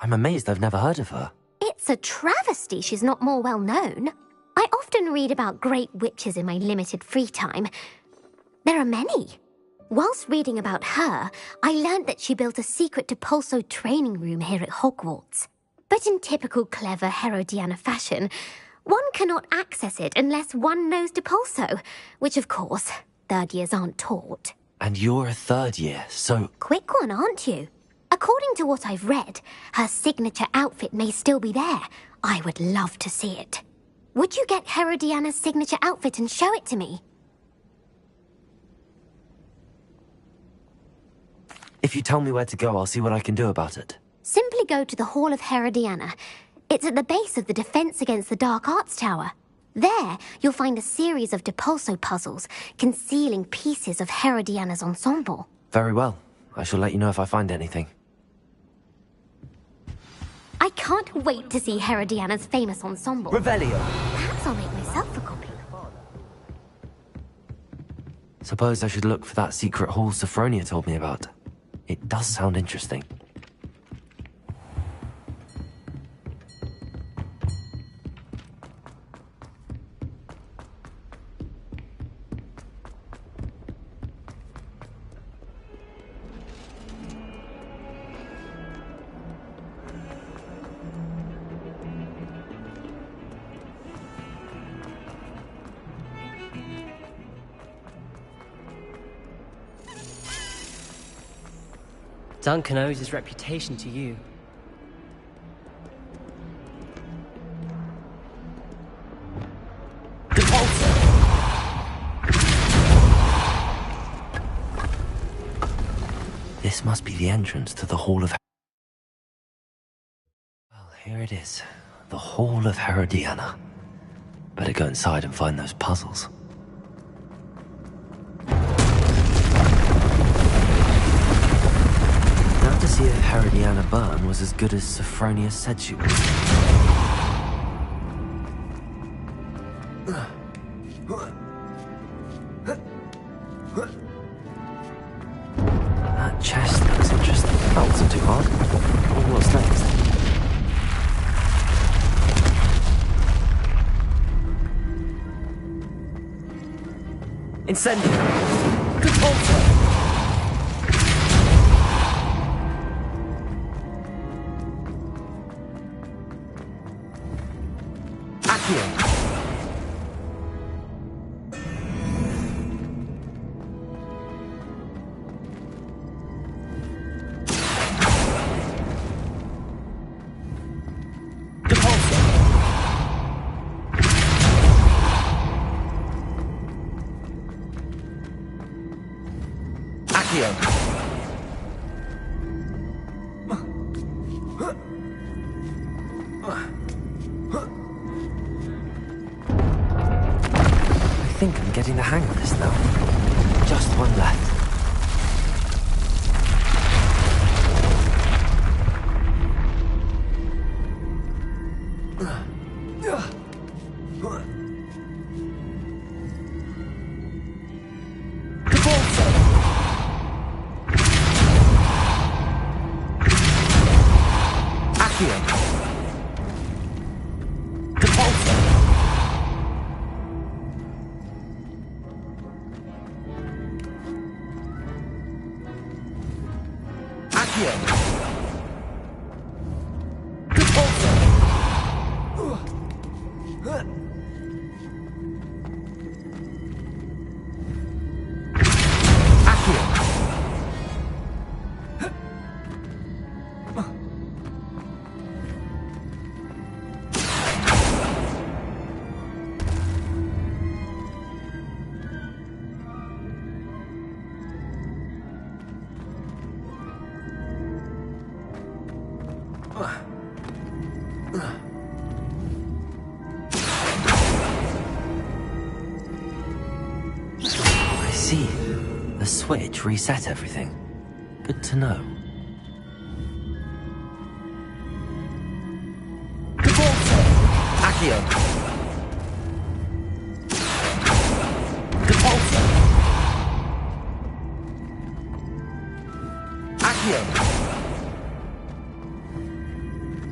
I'm amazed I've never heard of her. It's a travesty she's not more well known. I often read about great witches in my limited free time. There are many. Whilst reading about her, I learnt that she built a secret Depulso training room here at Hogwarts. But in typical clever Herodiana fashion, one cannot access it unless one knows Depulso, which of course, third years aren't taught. And you're a third year, so... Quick one, aren't you? According to what I've read, her signature outfit may still be there. I would love to see it. Would you get Herodiana's signature outfit and show it to me? If you tell me where to go, I'll see what I can do about it. Simply go to the Hall of Herodiana. It's at the base of the Defense Against the Dark Arts Tower. There, you'll find a series of Depulso puzzles concealing pieces of Herodiana's ensemble. Very well. I shall let you know if I find anything. I can't wait to see Herodiana's famous ensemble. Revelio. Perhaps I'll make myself a copy. Suppose I should look for that secret hall Sophronia told me about. It does sound interesting. Duncan owes his reputation to you. This must be the entrance to the Hall of... Well, here it is. The Hall of Herodiana. Better go inside and find those puzzles. Now to see if Herodiana Byrne was as good as Sophronia said she was. That chest looks interesting. That wasn't too hard. What's next? Incendio. Depulso. Accio. I think I'm getting the hang of this now. Just one left. I see. The switch reset everything. Good to know. Accio. Depulso. Accio.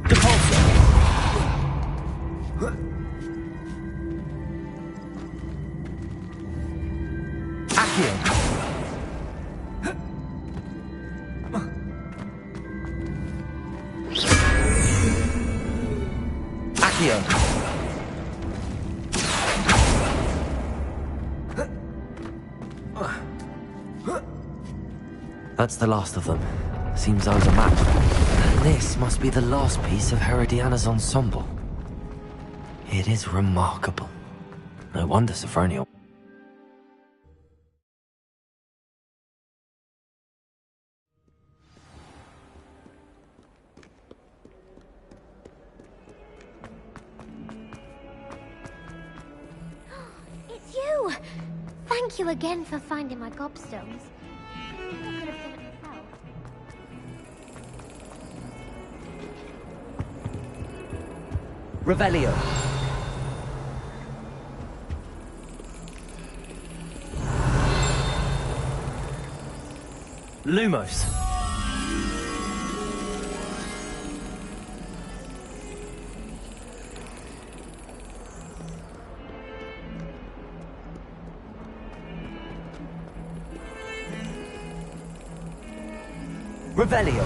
Depulso. Accio. Accio. That's the last of them. Seems I was a match. And this must be the last piece of Herodiana's ensemble. It is remarkable. No wonder Ferno. It's you! Thank you again for finding my gobstones. I could have done it myself. Revelio. Lumos. Revelio.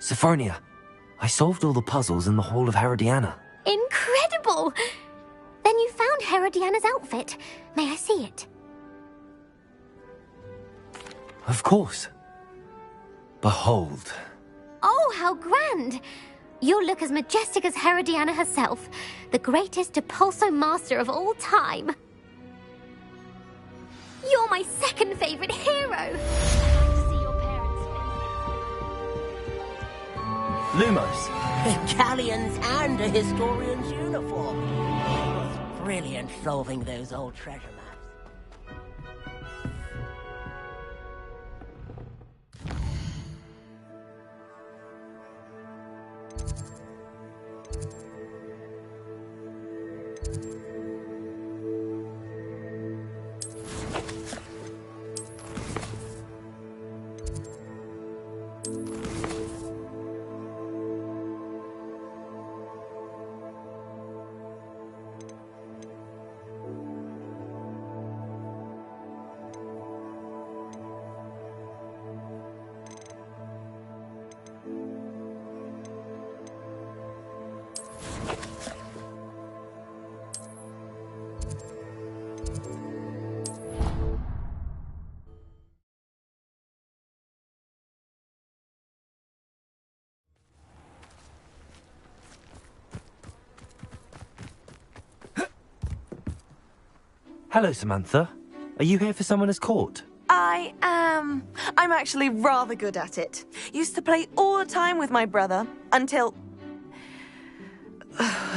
Sophronia, I solved all the puzzles in the Hall of Herodiana. Incredible! Then you found Herodiana's outfit. May I see it? Of course. Behold. Oh, how grand! You'll look as majestic as Herodiana herself, the greatest Depulso master of all time. You're my second favorite hero! Lumos. Galleons and a historian's uniform. It was brilliant solving those old treasure maps. Hello, Samantha. Are you here for Summoner's Court? I am. I'm actually rather good at it. Used to play all the time with my brother until...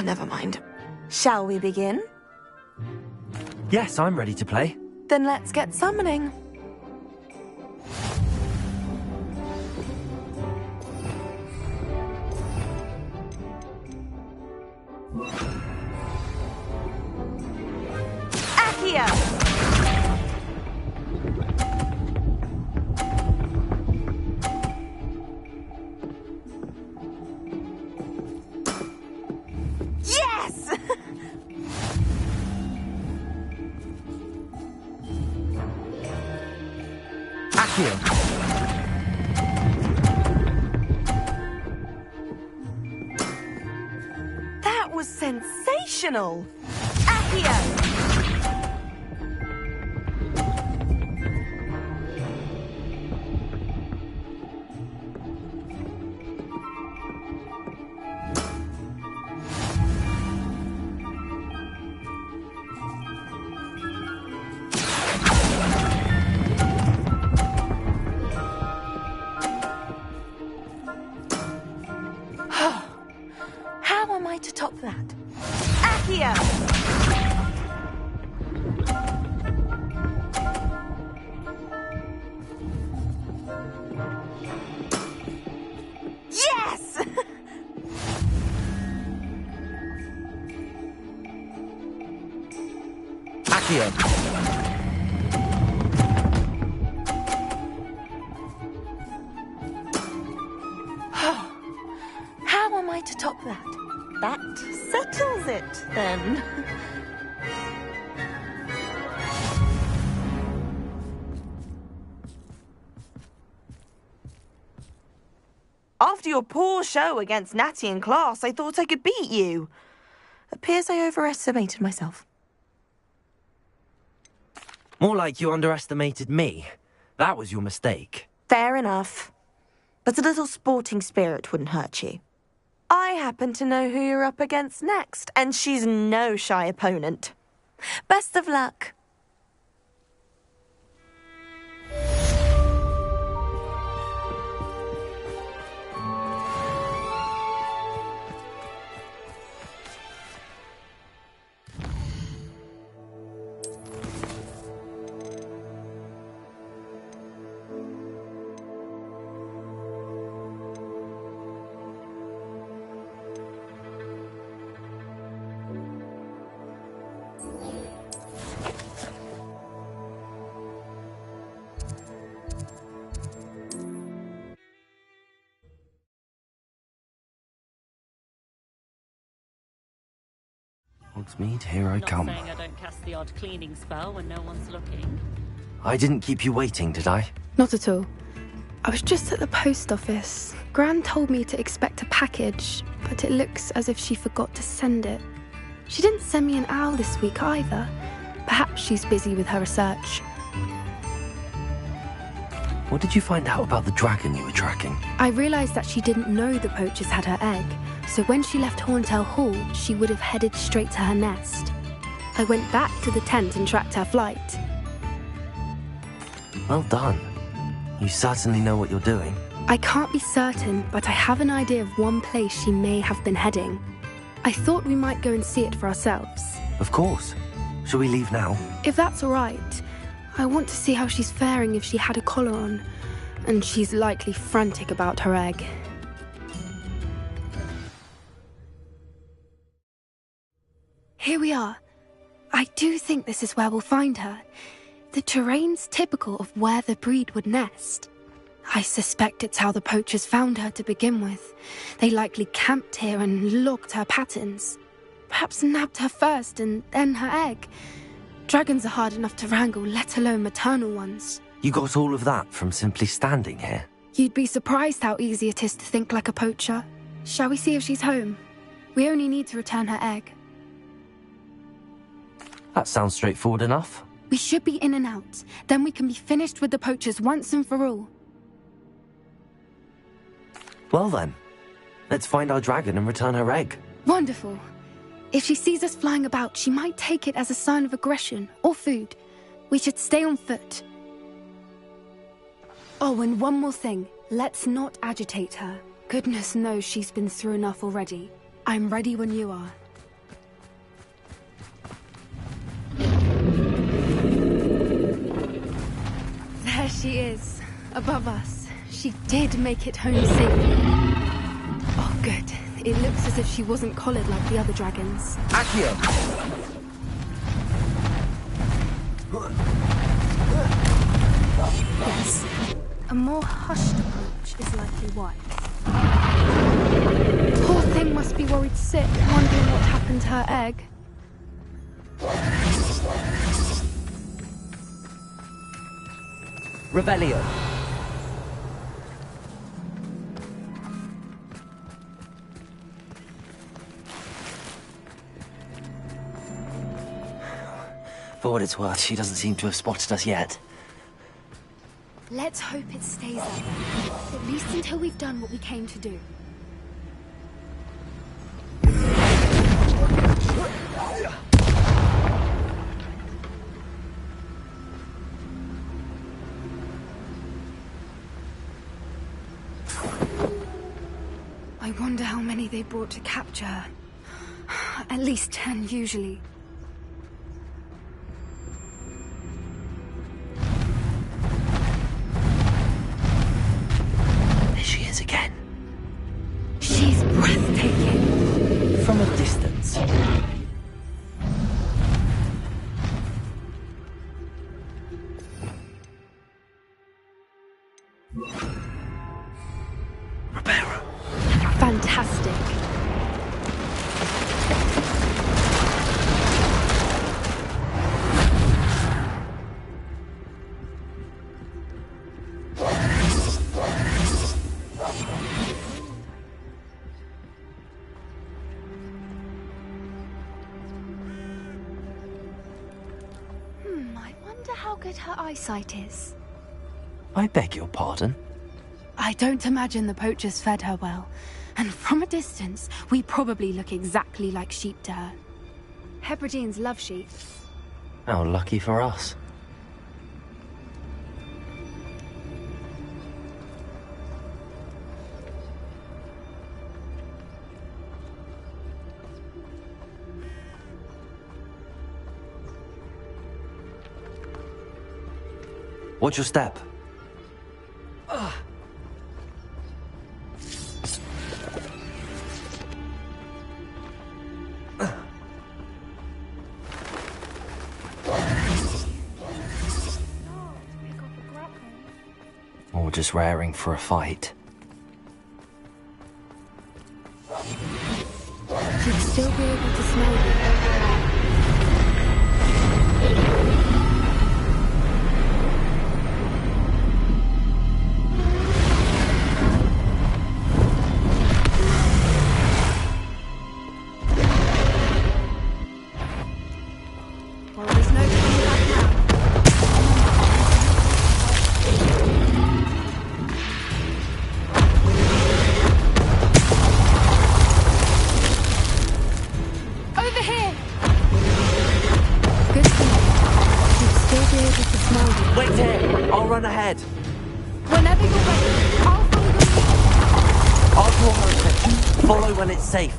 Never mind. Shall we begin? Yes, I'm ready to play. Then let's get summoning. Accio! Yes! Accio! That was sensational! Accio! Accio! Yes! Accio! How am I to top that? That settles it, then. After your poor show against Natty in class, I thought I could beat you. Appears I overestimated myself. More like you underestimated me. That was your mistake. Fair enough. But a little sporting spirit wouldn't hurt you. I happen to know who you're up against next, and she's no shy opponent. Best of luck. Hogsmeade, here I come. Not saying I don't cast the odd cleaning spell when no one's looking. I didn't keep you waiting, did I? Not at all. I was just at the post office. Gran told me to expect a package, but it looks as if she forgot to send it. She didn't send me an owl this week either. Perhaps she's busy with her research. What did you find out about the dragon you were tracking? I realised that she didn't know the poachers had her egg, so when she left Horntail Hall, she would have headed straight to her nest. I went back to the tent and tracked her flight. Well done. You certainly know what you're doing. I can't be certain, but I have an idea of one place she may have been heading. I thought we might go and see it for ourselves. Of course. Shall we leave now? If that's all right. I want to see how she's faring if she had a collar on, and she's likely frantic about her egg. Here we are. I do think this is where we'll find her. The terrain's typical of where the breed would nest. I suspect it's how the poachers found her to begin with. They likely camped here and logged her patterns. Perhaps nabbed her first and then her egg. Dragons are hard enough to wrangle, let alone maternal ones. You got all of that from simply standing here? You'd be surprised how easy it is to think like a poacher. Shall we see if she's home? We only need to return her egg. That sounds straightforward enough. We should be in and out. Then we can be finished with the poachers once and for all. Well then, let's find our dragon and return her egg. Wonderful. If she sees us flying about, she might take it as a sign of aggression or food. We should stay on foot. Oh, and one more thing. Let's not agitate her. Goodness knows she's been through enough already. I'm ready when you are. There she is, above us. She did make it home safely. Oh, good. It looks as if she wasn't collared like the other dragons. Accio! Yes. A more hushed approach is likely wise. Poor thing must be worried sick, wondering what happened to her egg. Revelio. For what it's worth, she doesn't seem to have spotted us yet. Let's hope it stays that way. At least until we've done what we came to do. I wonder how many they brought to capture her. Her At least 10 usually. There she is again. She's breathtaking. From a distance. Fantastic. I wonder how good her eyesight is. I beg your pardon? I don't imagine the poachers fed her well. And from a distance, we probably look exactly like sheep to her. Hebrideans love sheep. How lucky for us. Watch your step. Or just raring for a fight. She'd still be able to smell you. Well, there's no coming back now. Over here! Good for you. She'd still be able to smell you. Wait here! I'll run ahead. Whenever you're ready, I'll follow your lead. I'll draw her attention. Follow when it's safe.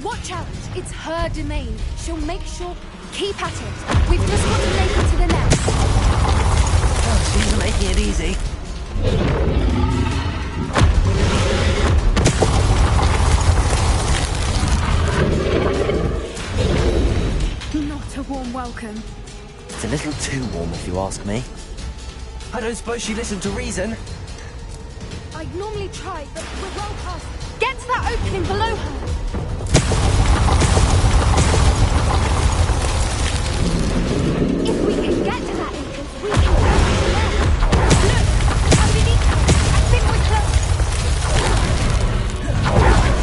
Watch out! It's her domain. She'll make sure. Keep at it. We've just got to make it to the nest. Oh, she's making it easy. Not a warm welcome. It's a little too warm if you ask me. I don't suppose she listened to reason. I'd normally try, but we're well past. Get to that opening below her. If we can get to that entrance, we can go to the nest. Look! Underneath her! I think we're close!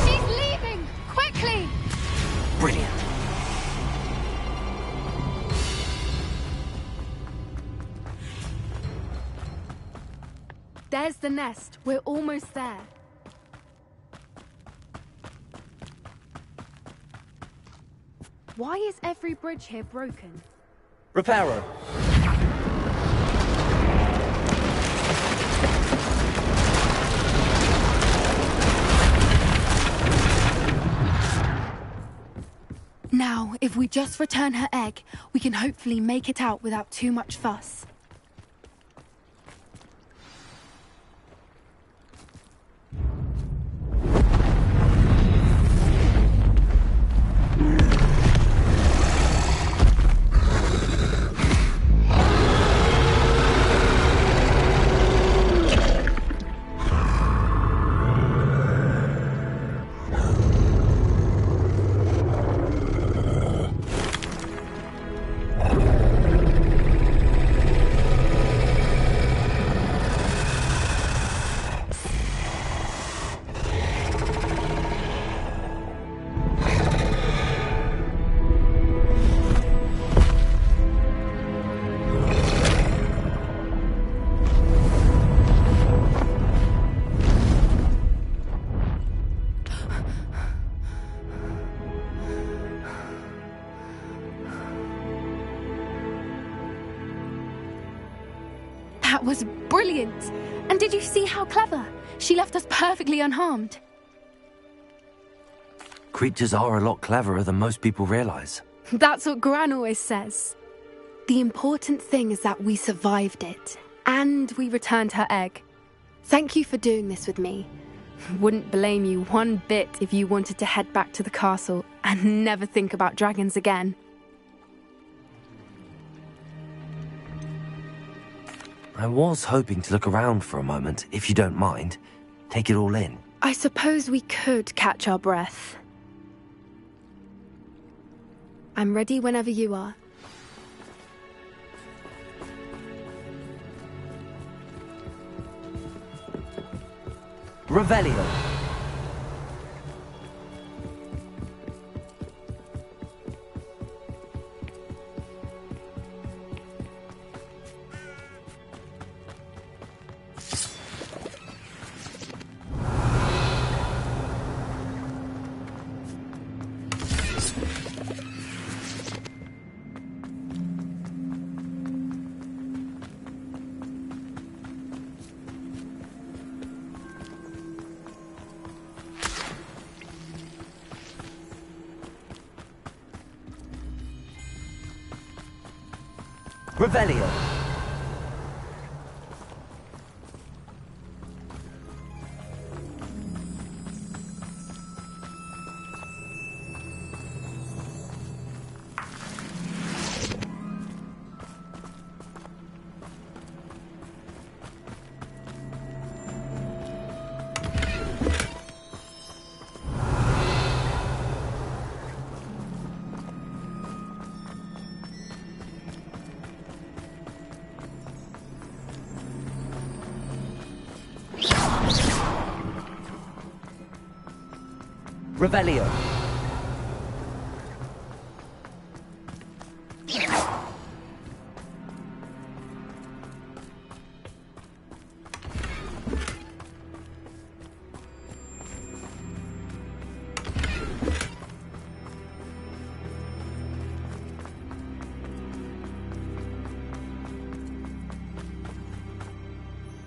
She's leaving! Quickly! Brilliant. There's the nest. We're almost there. Why is every bridge here broken? Reparo. Now, if we just return her egg, we can hopefully make it out without too much fuss. That was brilliant! And did you see how clever? She left us perfectly unharmed. Creatures are a lot cleverer than most people realize. That's what Gran always says. The important thing is that we survived it, and we returned her egg. Thank you for doing this with me. Wouldn't blame you one bit if you wanted to head back to the castle and never think about dragons again. I was hoping to look around for a moment, if you don't mind. Take it all in. I suppose we could catch our breath. I'm ready whenever you are. Revelio. Revelio. Revelio.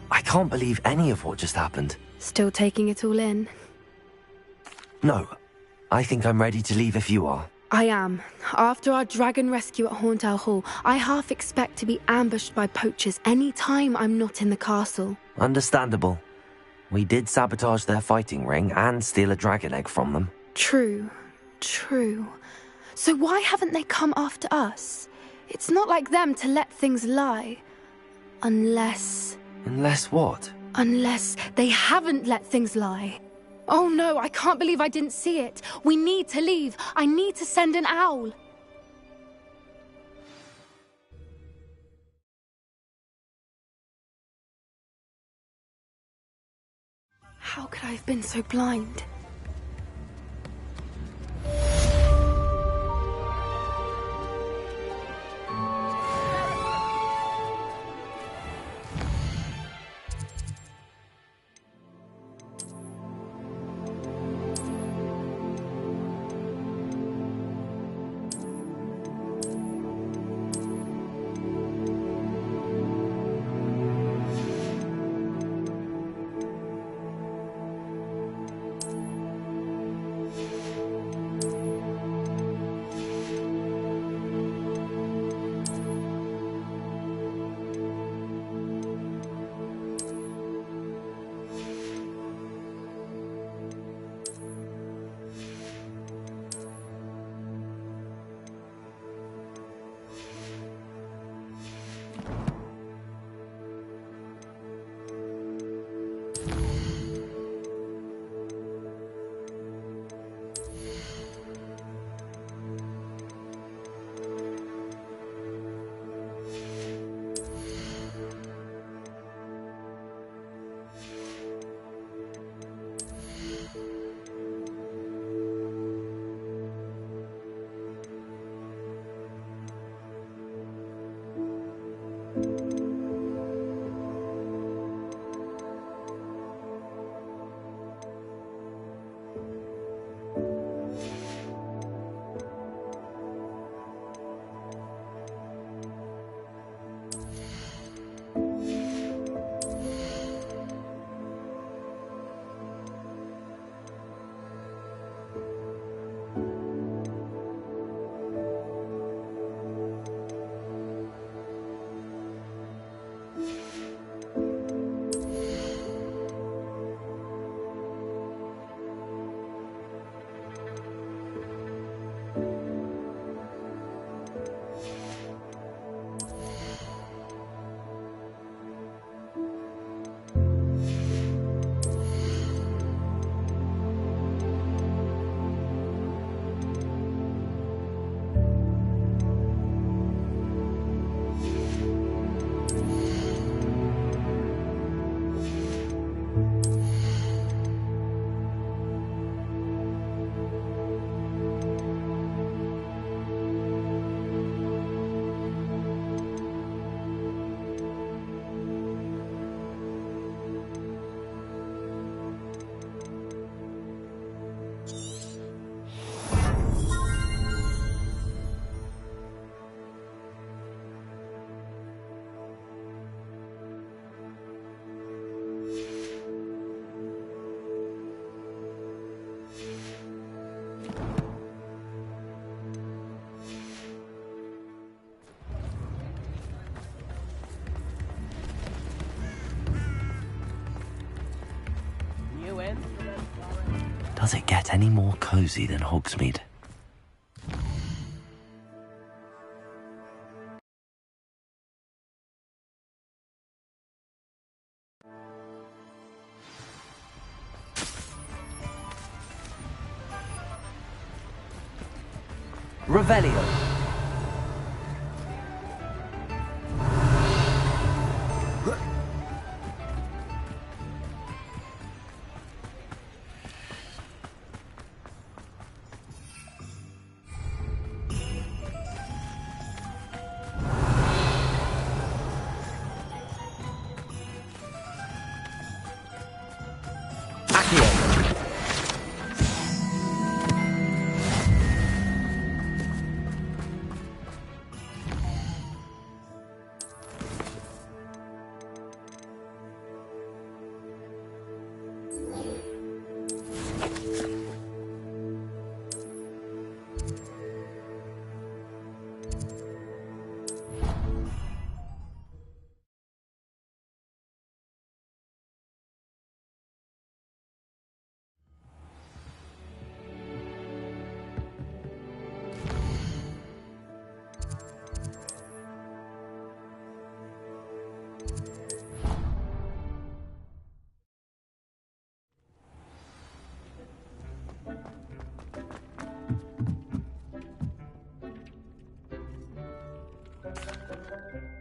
I can't believe any of what just happened. Still taking it all in? No, I think I'm ready to leave if you are. I am. After our dragon rescue at Horntail Hall, I half expect to be ambushed by poachers any time I'm not in the castle. Understandable. We did sabotage their fighting ring and steal a dragon egg from them. True. So why haven't they come after us? It's not like them to let things lie. Unless... Unless what? Unless they haven't let things lie. Oh no, I can't believe I didn't see it. We need to leave. I need to send an owl. How could I have been so blind? Does it get any more cozy than Hogsmeade? Revelio.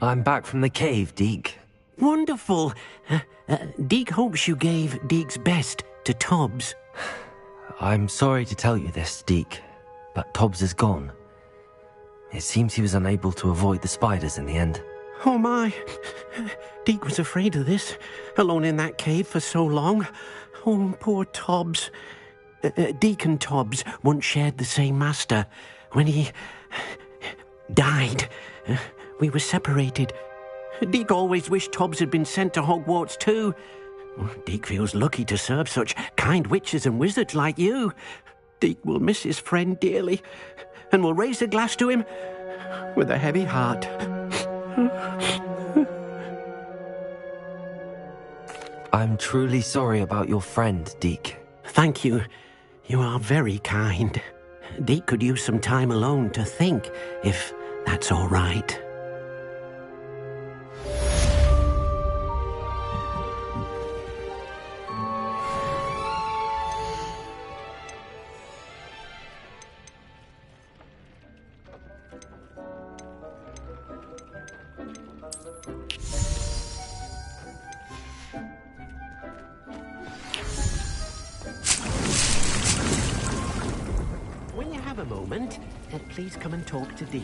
I'm back from the cave, Deke. Wonderful. Deke hopes you gave Deke's best to Tobbs. I'm sorry to tell you this, Deke, but Tobbs is gone. It seems he was unable to avoid the spiders in the end. Oh my. Deke was afraid of this, alone in that cave for so long. Oh, poor Tobbs. Deke and Tobbs once shared the same master. When he died, we were separated. Deke always wished Tobbs had been sent to Hogwarts too. Deke feels lucky to serve such kind witches and wizards like you. Deke will miss his friend dearly, and will raise a glass to him with a heavy heart. I'm truly sorry about your friend, Deke. Thank you. You are very kind. Deke could use some time alone to think, if that's all right. When you have a moment, please come and talk to Deke.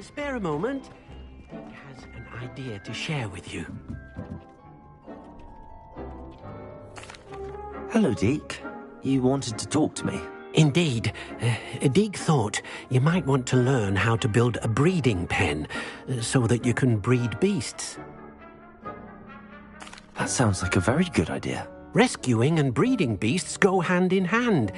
spare a moment? He has an idea to share with you. Hello, Deke. You wanted to talk to me? Indeed. Deek thought you might want to learn how to build a breeding pen so that you can breed beasts. That sounds like a very good idea. Rescuing and breeding beasts go hand in hand.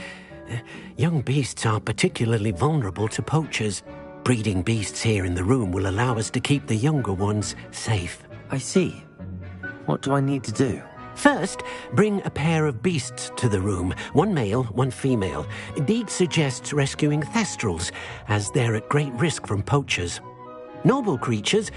Young beasts are particularly vulnerable to poachers. Breeding beasts here in the room will allow us to keep the younger ones safe. I see. What do I need to do? First, bring a pair of beasts to the room. One male, one female. Deek suggests rescuing thestrals, as they're at great risk from poachers. Noble creatures,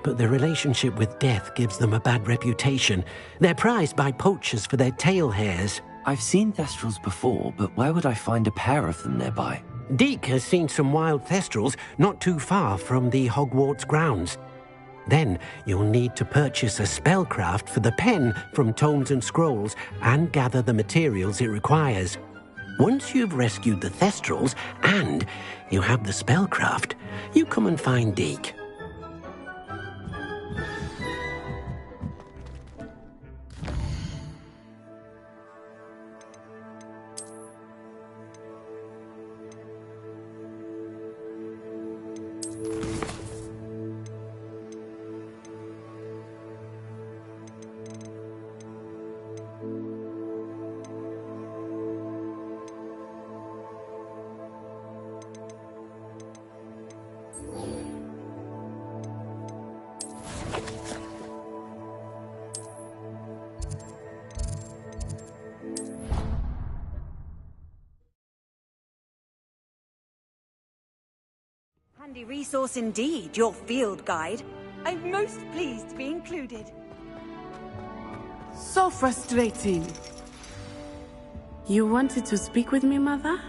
but their relationship with death gives them a bad reputation. They're prized by poachers for their tail hairs. I've seen thestrals before, but where would I find a pair of them nearby? Deek has seen some wild thestrals not too far from the Hogwarts grounds. Then you'll need to purchase a spellcraft for the pen from Tomes and Scrolls and gather the materials it requires. Once you've rescued the thestrals and you have the spellcraft, you come and find Deek. Handy resource indeed, your field guide. I'm most pleased to be included. So frustrating. You wanted to speak with me, Mother?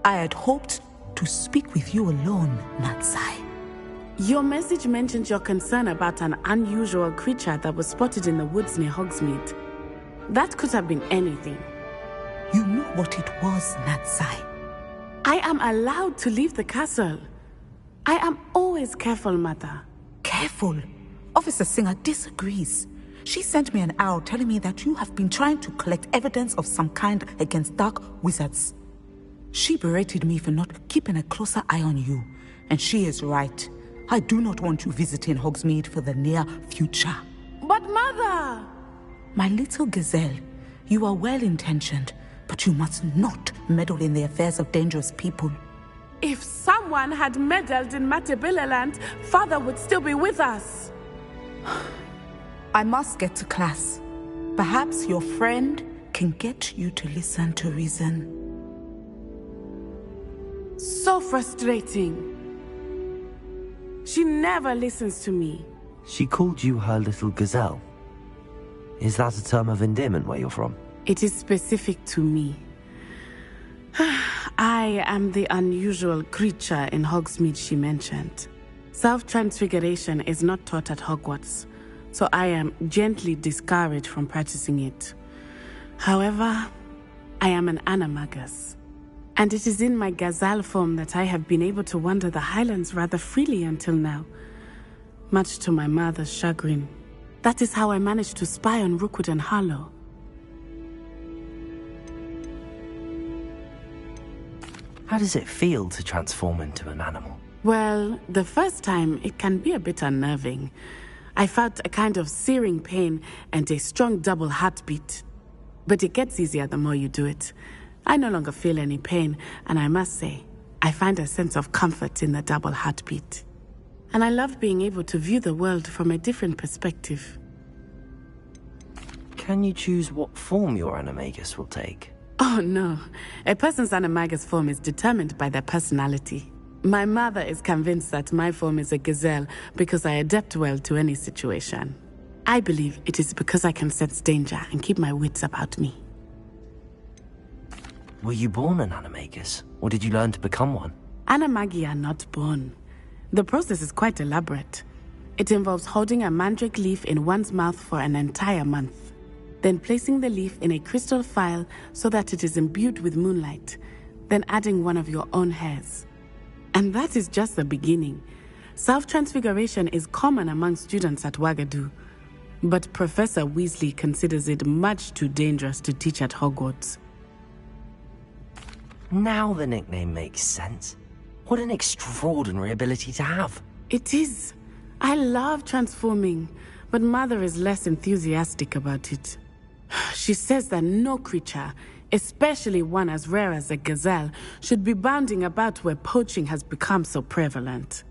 I had hoped to speak with you alone, Natsai. Your message mentioned your concern about an unusual creature that was spotted in the woods near Hogsmeade. That could have been anything. You know what it was, Natsai. I am allowed to leave the castle. I am always careful, Mother. Careful? Officer Singer disagrees. She sent me an owl telling me that you have been trying to collect evidence of some kind against dark wizards. She berated me for not keeping a closer eye on you, and she is right. I do not want you visiting Hogsmeade for the near future. But Mother! My little gazelle, you are well-intentioned, but you must not meddle in the affairs of dangerous people. If someone had meddled in Matabeleland, Father would still be with us. I must get to class. Perhaps your friend can get you to listen to reason. So frustrating. She never listens to me. She called you her little gazelle. Is that a term of endearment where you're from? It is specific to me. I am the unusual creature in Hogsmeade she mentioned. Self-transfiguration is not taught at Hogwarts, so I am gently discouraged from practicing it. However, I am an animagus, and it is in my gazelle form that I have been able to wander the Highlands rather freely until now, much to my mother's chagrin. That is how I managed to spy on Rookwood and Harlow. How does it feel to transform into an animal? Well, the first time it can be a bit unnerving. I felt a kind of searing pain and a strong double heartbeat. But it gets easier the more you do it. I no longer feel any pain, and I must say, I find a sense of comfort in the double heartbeat. And I love being able to view the world from a different perspective. Can you choose what form your animagus will take? Oh no, a person's animagus form is determined by their personality. My mother is convinced that my form is a gazelle because I adapt well to any situation. I believe it is because I can sense danger and keep my wits about me. Were you born an animagus, or did you learn to become one? Animagi are not born. The process is quite elaborate. It involves holding a mandrake leaf in one's mouth for an entire month, then placing the leaf in a crystal vial so that it is imbued with moonlight, then adding one of your own hairs. And that is just the beginning. Self-transfiguration is common among students at Wagadu, but Professor Weasley considers it much too dangerous to teach at Hogwarts. Now the nickname makes sense. What an extraordinary ability to have. It is. I love transforming, but Mother is less enthusiastic about it. She says that no creature, especially one as rare as a gazelle, should be bounding about where poaching has become so prevalent.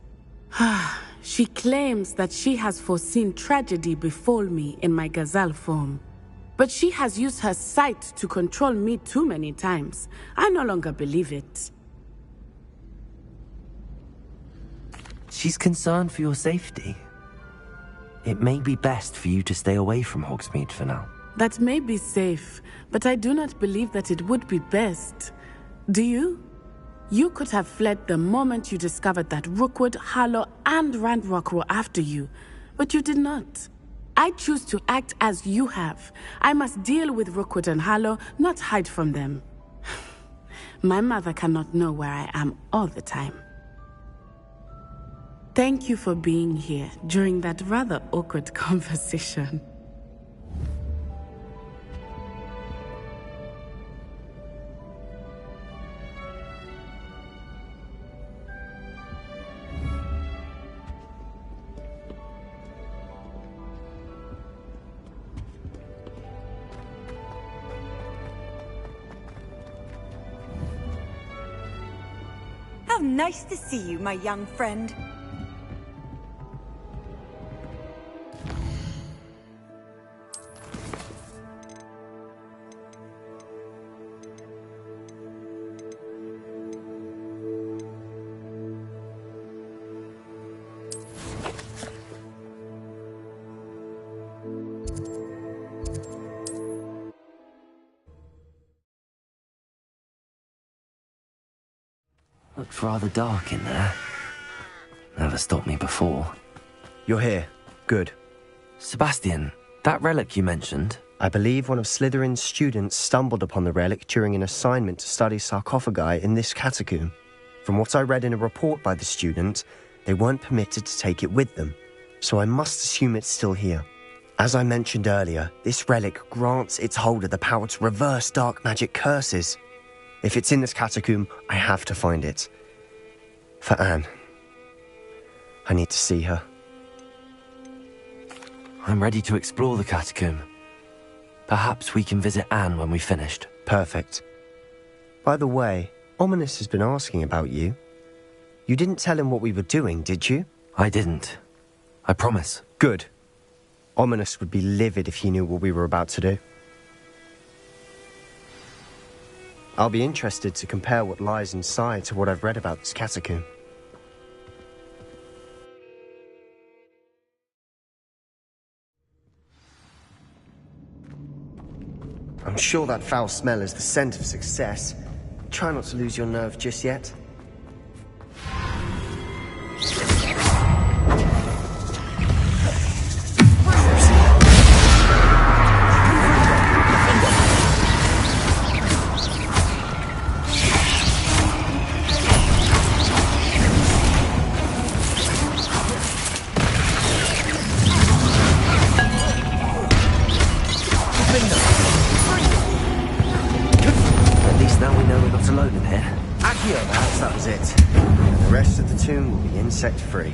She claims that she has foreseen tragedy befall me in my gazelle form. But she has used her sight to control me too many times. I no longer believe it. She's concerned for your safety. It may be best for you to stay away from Hogsmeade for now. That may be safe, but I do not believe that it would be best. Do you? You could have fled the moment you discovered that Rookwood, Harlow, and Ranrock were after you, but you did not. I choose to act as you have. I must deal with Rookwood and Harlow, not hide from them. My mother cannot know where I am all the time. Thank you for being here during that rather awkward conversation. How nice to see you, my young friend. Looked rather dark in there. Never stopped me before. You're here. Good. Sebastian, that relic you mentioned? I believe one of Slytherin's students stumbled upon the relic during an assignment to study sarcophagi in this catacomb. From what I read in a report by the student, they weren't permitted to take it with them, so I must assume it's still here. As I mentioned earlier, this relic grants its holder the power to reverse dark magic curses. If it's in this catacomb, I have to find it. For Anne. I need to see her. I'm ready to explore the catacomb. Perhaps we can visit Anne when we've finished. Perfect. By the way, Ominous has been asking about you. You didn't tell him what we were doing, did you? I didn't. I promise. Good. Ominous would be livid if he knew what we were about to do. I'll be interested to compare what lies inside to what I've read about this catacomb. I'm sure that foul smell is the scent of success. Try not to lose your nerve just yet. Insect-free.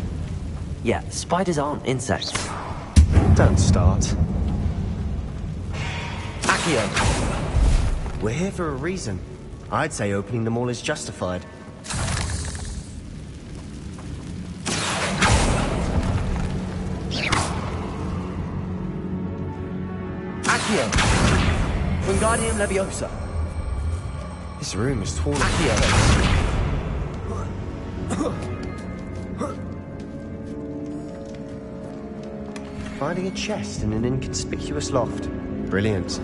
Yeah, spiders aren't insects. Don't start. Accio! We're here for a reason. I'd say opening them all is justified. Accio! Wingardium Leviosa! This room is taller. Accio! Finding a chest in an inconspicuous loft. Brilliant.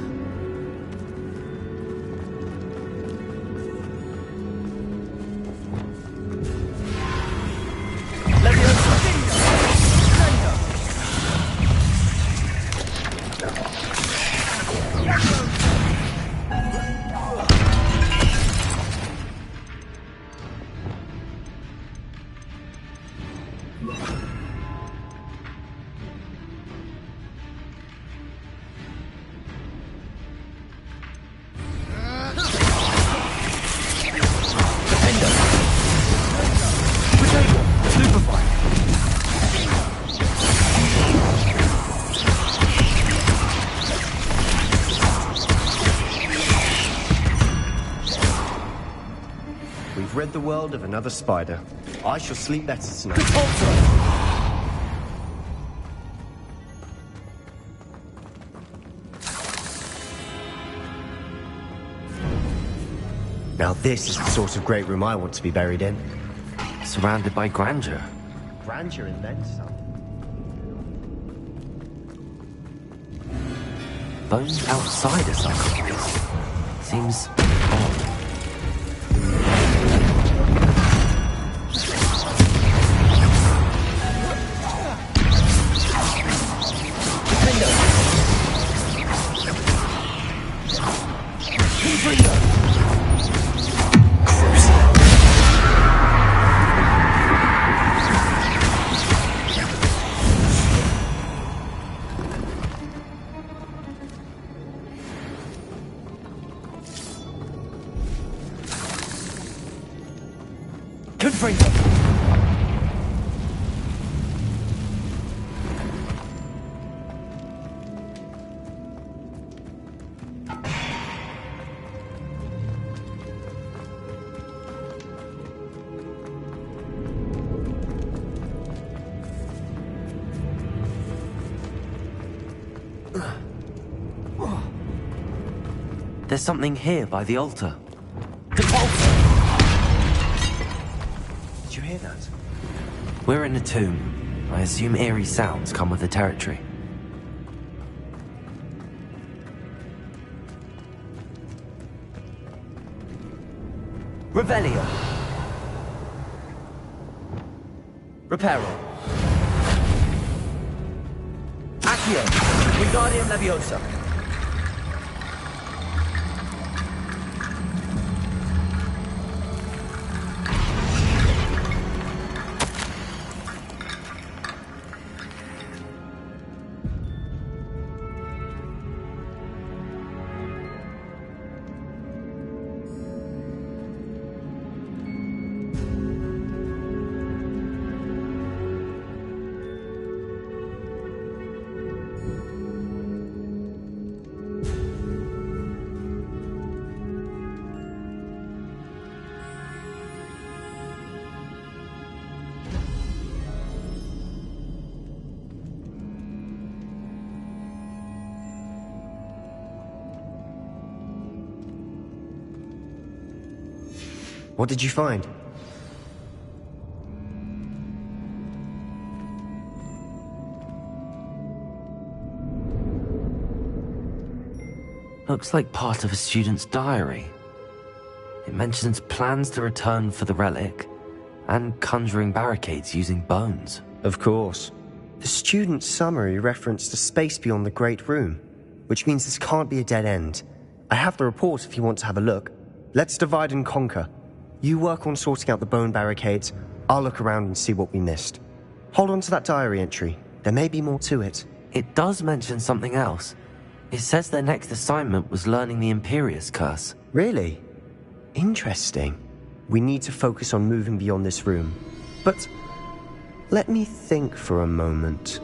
we've rid the world of another spider. I shall sleep better tonight. Now this is the sort of great room I want to be buried in. Surrounded by grandeur. Grandeur and then some. Bones outside a sarcophagus. Seems odd. There's something here by the altar. Did you hear that? We're in a tomb. I assume eerie sounds come with the territory. Revelio. Reparo. Accio. Wingardium Leviosa. What did you find? Looks like part of a student's diary. It mentions plans to return for the relic and conjuring barricades using bones. Of course. The student's summary referenced a space beyond the Great Room, which means this can't be a dead end. I have the report if you want to have a look. Let's divide and conquer. You work on sorting out the bone barricades. I'll look around and see what we missed. Hold on to that diary entry. There may be more to it. It does mention something else. It says their next assignment was learning the Imperius Curse. Really? Interesting. We need to focus on moving beyond this room. But let me think for a moment.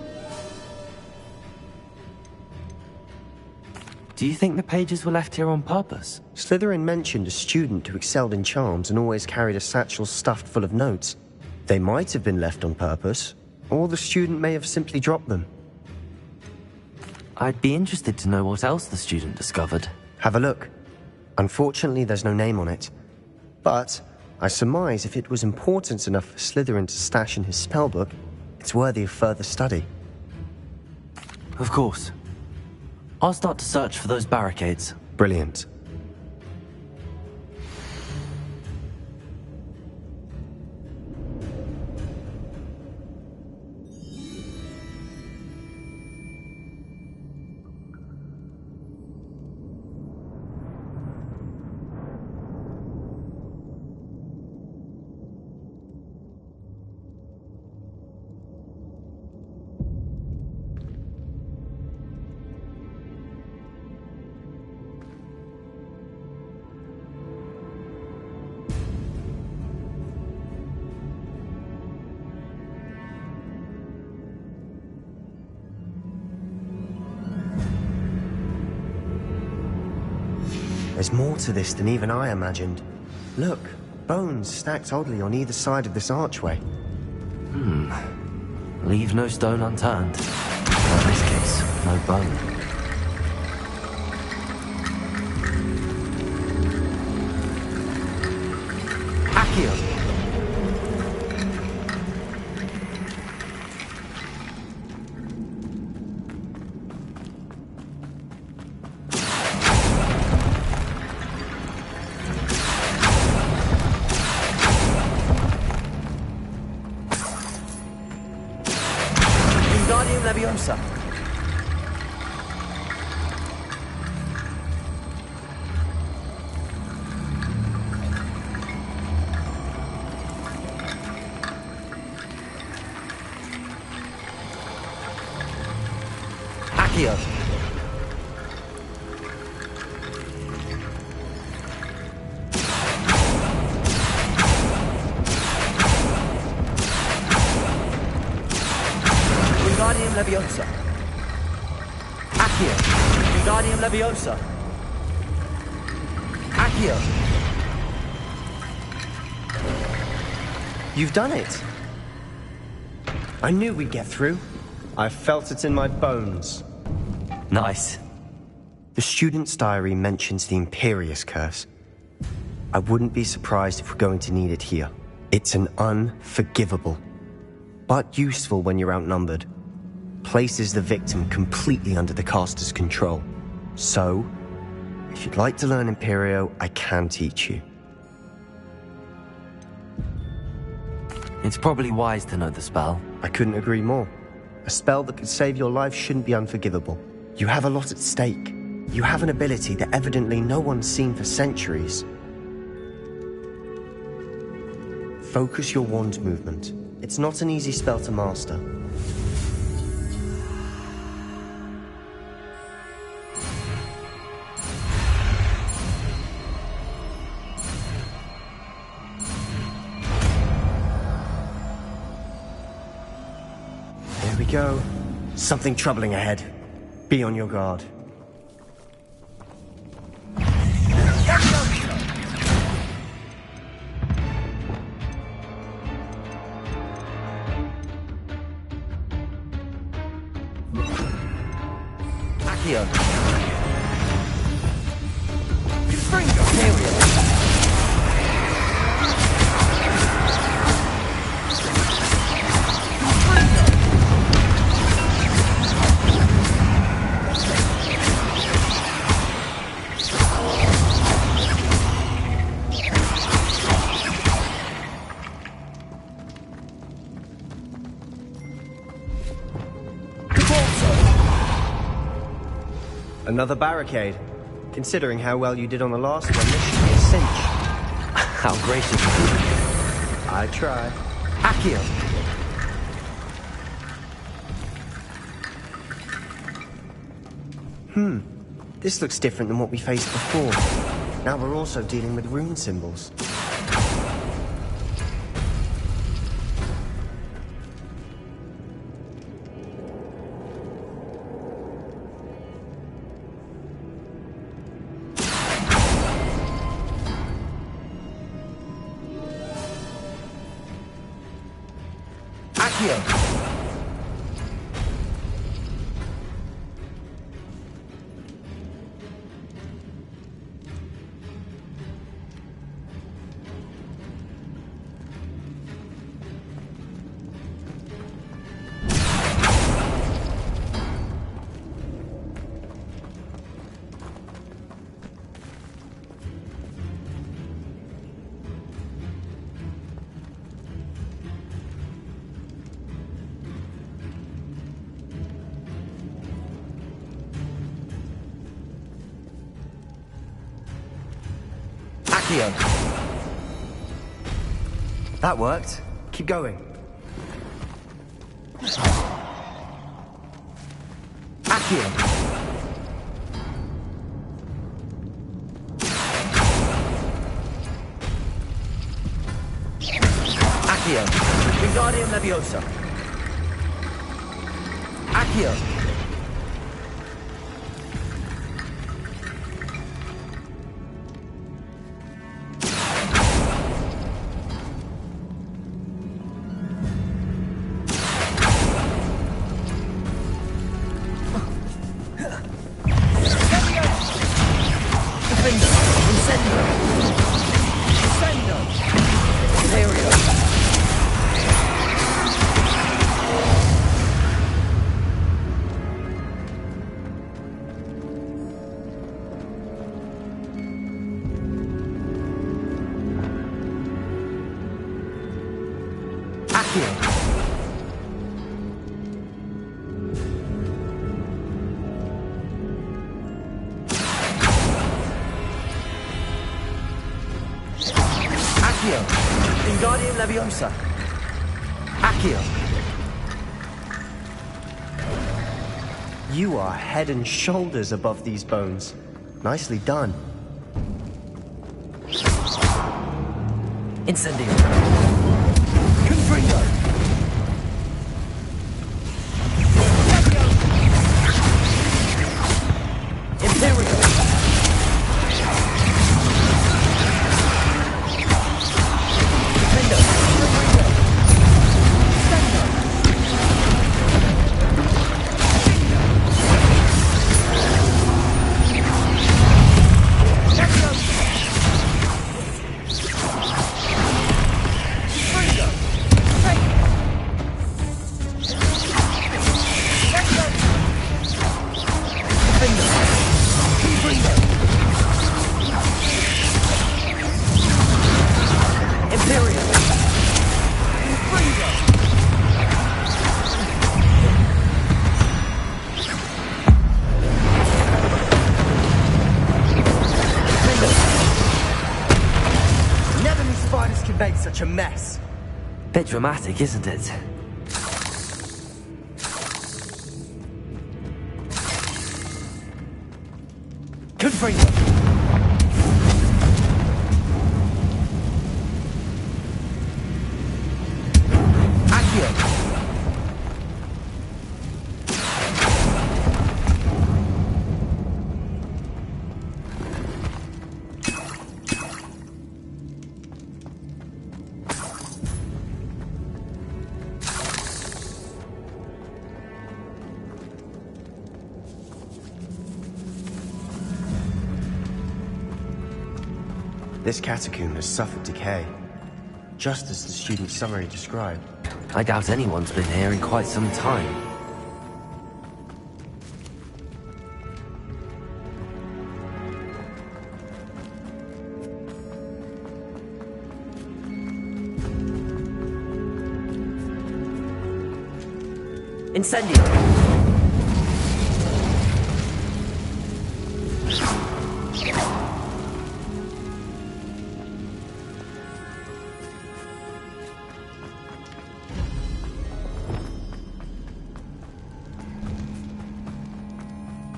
Do you think the pages were left here on purpose? Slytherin mentioned a student who excelled in charms and always carried a satchel stuffed full of notes. They might have been left on purpose, or the student may have simply dropped them. I'd be interested to know what else the student discovered. Have a look. Unfortunately, there's no name on it. But I surmise if it was important enough for Slytherin to stash in his spellbook, it's worthy of further study. Of course. I'll start to search for those barricades. Brilliant. There's more to this than even I imagined. Look, bones stacked oddly on either side of this archway. Leave no stone unturned. In this case, no bone. Accio! Wingardium Leviosa. Accio. Wingardium Leviosa. Accio. Wingardium Leviosa. Accio. You've done it! I knew we'd get through. I felt it in my bones. Nice. The student's diary mentions the Imperious Curse. I wouldn't be surprised if we're going to need it here. It's an unforgivable, but useful when you're outnumbered. Places the victim completely under the caster's control. So, if you'd like to learn Imperio, I can teach you. It's probably wise to know the spell. I couldn't agree more. A spell that could save your life shouldn't be unforgivable. You have a lot at stake. You have an ability that evidently no one's seen for centuries. Focus your wand movement. It's not an easy spell to master. There we go. Something troubling ahead. Be on your guard. Accio. Confringo. Period. Another barricade. Considering how well you did on the last one, this should be a cinch. How gracious of you. I try. Accio. This looks different than what we faced before. Now we're also dealing with rune symbols. Accio. Accio. That worked. Keep going. Accio. Accio. Wingardium Leviosa. Accio. Accio. Accio. Wingardium Leviosa. Accio. You are head and shoulders above these bones. Nicely done. Incendio. Confringo. Imperio. Make such a mess. Bit dramatic, isn't it? Confringo. Accio. This catacomb has suffered decay, just as the student summary described. I doubt anyone's been here in quite some time. Incendio.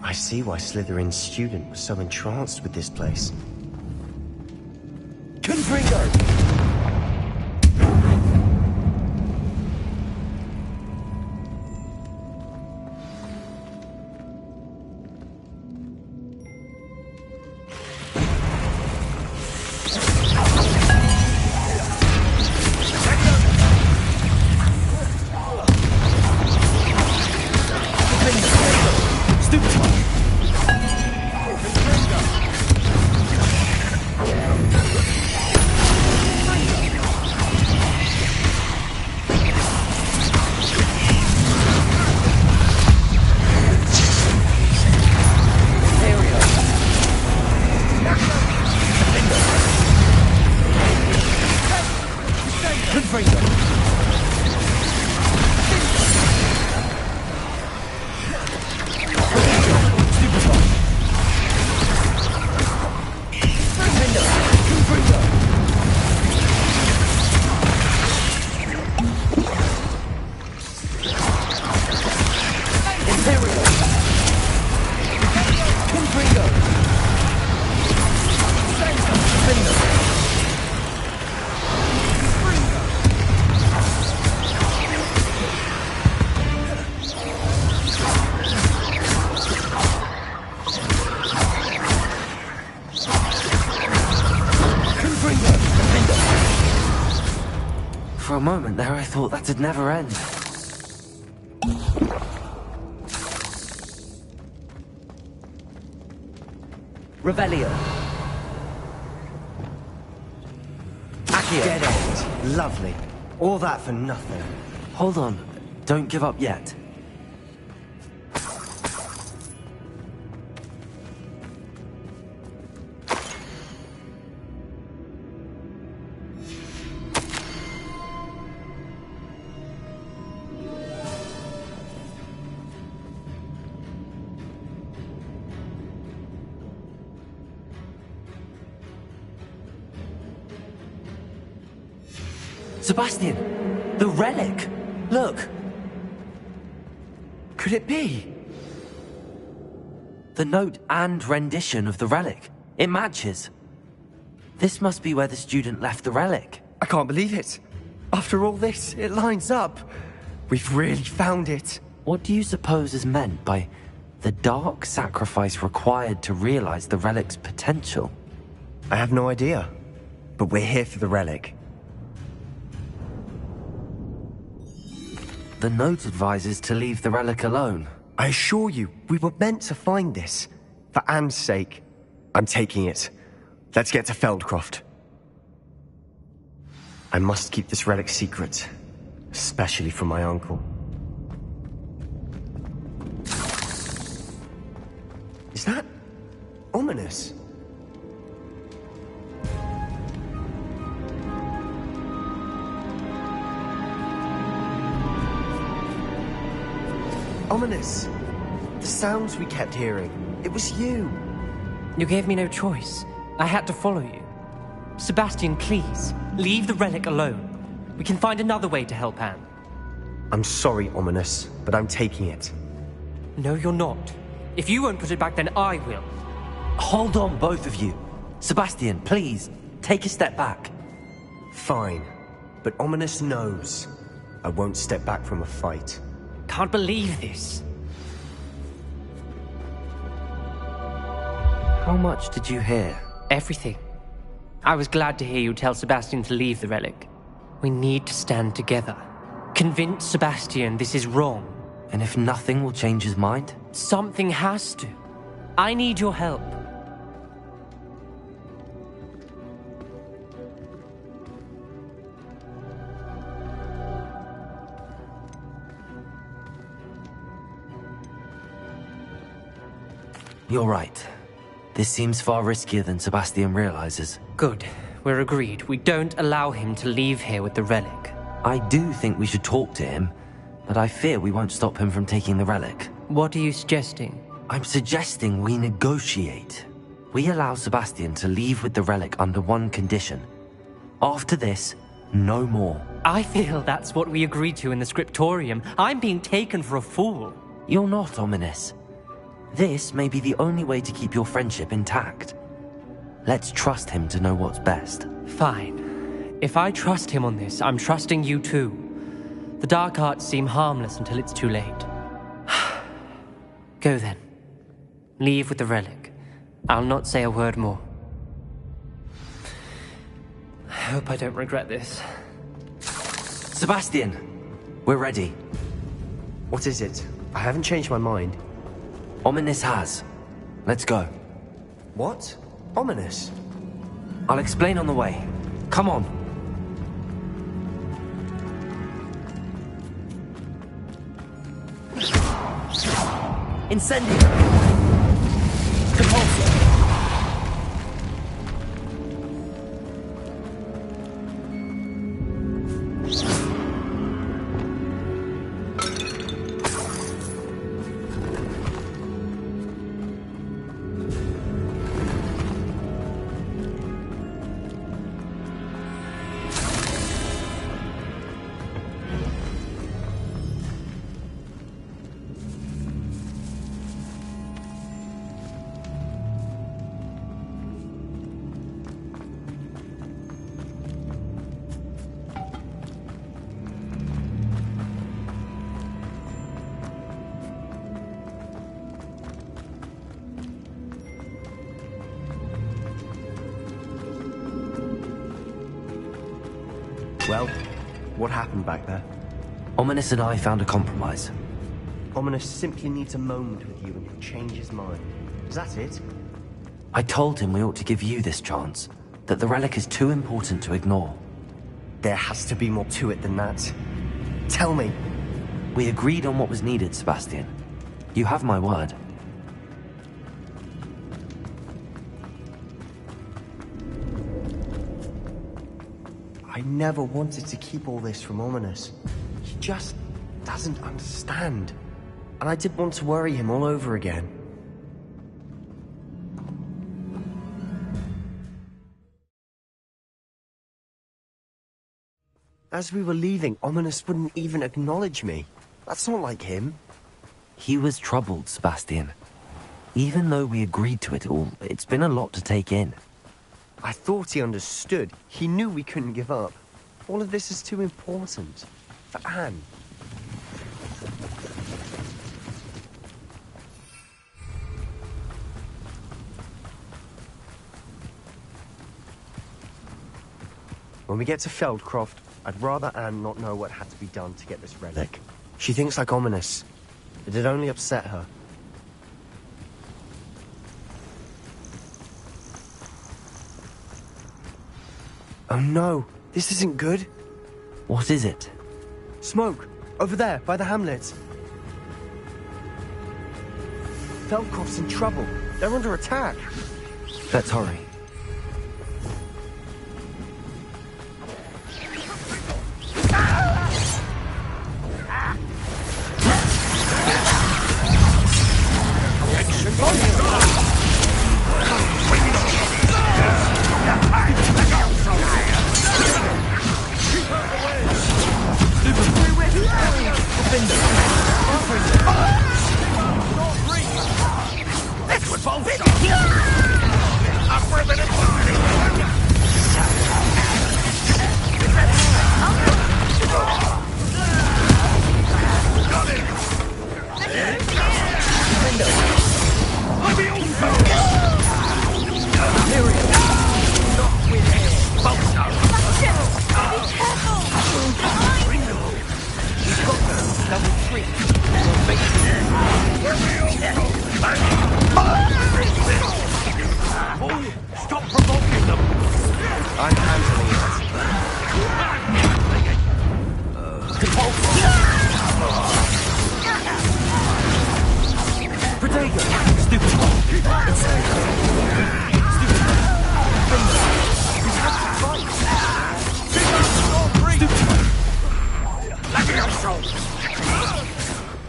I see why Slytherin's student was so entranced with this place. Confringo. For a moment there, I thought that'd never end. Revelio. Accio. Dead end. Lovely. All that for nothing. Hold on. Don't give up yet. Sebastian! The relic! Look! Could it be? The note and rendition of the relic. It matches. This must be where the student left the relic. I can't believe it. After all this, it lines up. We've really found it. What do you suppose is meant by the dark sacrifice required to realize the relic's potential? I have no idea, but we're here for the relic. The note advises to leave the relic alone. I assure you, we were meant to find this. For Anne's sake. I'm taking it. Let's get to Feldcroft. I must keep this relic secret, especially from my uncle. Is that ominous? Ominous. The sounds we kept hearing. It was you. You gave me no choice. I had to follow you. Sebastian, please, leave the relic alone. We can find another way to help Anne. I'm sorry, Ominous, but I'm taking it. No, you're not. If you won't put it back, then I will. Hold on, both of you. Sebastian, please, take a step back. Fine, but Ominous knows I won't step back from a fight. Can't believe this. How much did you hear? Everything. I was glad to hear you tell Sebastian to leave the relic. We need to stand together. Convince Sebastian this is wrong. And if nothing will change his mind? Something has to. I need your help. You're right. This seems far riskier than Sebastian realizes. Good. We're agreed. We don't allow him to leave here with the relic. I do think we should talk to him, but I fear we won't stop him from taking the relic. What are you suggesting? I'm suggesting we negotiate. We allow Sebastian to leave with the relic under one condition. After this, no more. I feel that's what we agreed to in the scriptorium. I'm being taken for a fool. You're not, Ominous. This may be the only way to keep your friendship intact. Let's trust him to know what's best. Fine. If I trust him on this, I'm trusting you too. The dark arts seem harmless until it's too late. Go then. Leave with the relic. I'll not say a word more. I hope I don't regret this. Sebastian! We're ready. What is it? I haven't changed my mind. Ominous has. Let's go. What? Ominous? I'll explain on the way. Come on. Incendio! Compulsion! Well, what happened back there? Ominous and I found a compromise. Ominous simply needs a moment with you and he'll change his mind. Is that it? I told him we ought to give you this chance, that the relic is too important to ignore. There has to be more to it than that. Tell me. We agreed on what was needed, Sebastian. You have my word. I never wanted to keep all this from Ominous. He just doesn't understand. And I didn't want to worry him all over again. As we were leaving, Ominous wouldn't even acknowledge me. That's not like him. He was troubled, Sebastian. Even though we agreed to it all, it's been a lot to take in. I thought he understood. He knew we couldn't give up. All of this is too important. For Anne. When we get to Feldcroft, I'd rather Anne not know what had to be done to get this relic. She thinks like Ominous. It'd only upset her. Oh no, this isn't good. What is it? Smoke, over there, by the hamlet. Feldcroft's in trouble. They're under attack. Let's hurry. Stop provoking them! I'm handling it. Protego! Stupid one!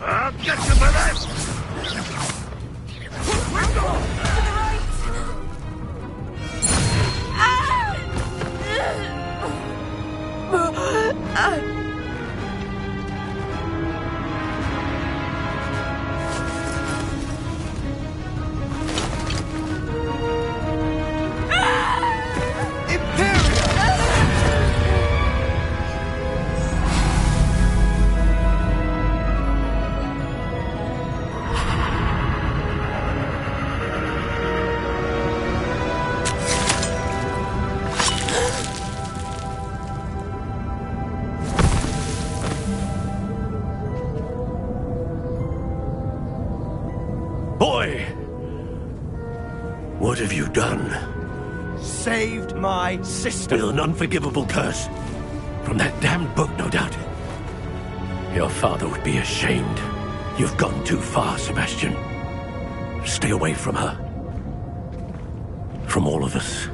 I'll get you for that! Boy! What have you done? Saved my sister. With an unforgivable curse. From that damned book, no doubt. Your father would be ashamed. You've gone too far, Sebastian. Stay away from her. From all of us.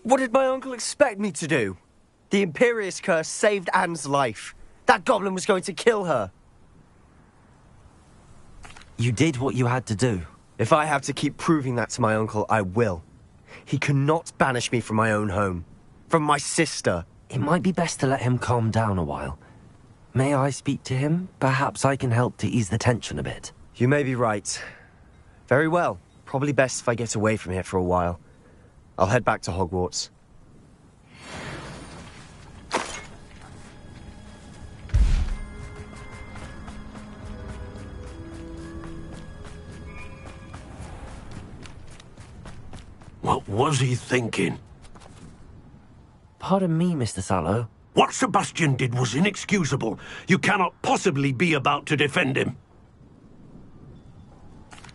What did my uncle expect me to do? The Imperious curse saved Anne's life. That goblin was going to kill her. You did what you had to do. If I have to keep proving that to my uncle, I will. He cannot banish me from my own home. From my sister. It might be best to let him calm down a while. May I speak to him? Perhaps I can help to ease the tension a bit. You may be right. Very well. Probably best if I get away from here for a while. I'll head back to Hogwarts. What was he thinking? Pardon me, Mr. Sallow. What Sebastian did was inexcusable. You cannot possibly be about to defend him.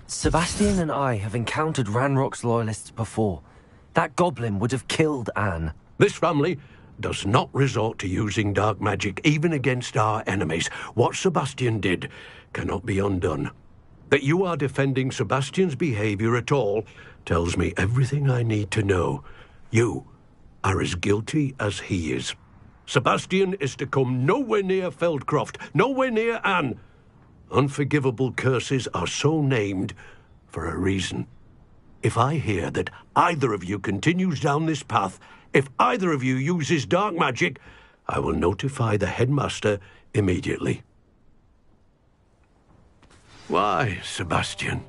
Sebastian and I have encountered Ranrock's loyalists before. That goblin would have killed Anne. This family does not resort to using dark magic, even against our enemies. What Sebastian did cannot be undone. That you are defending Sebastian's behavior at all tells me everything I need to know. You are as guilty as he is. Sebastian is to come nowhere near Feldcroft, nowhere near Anne. Unforgivable curses are so named for a reason. If I hear that either of you continues down this path, if either of you uses dark magic, I will notify the headmaster immediately. Why, Sebastian?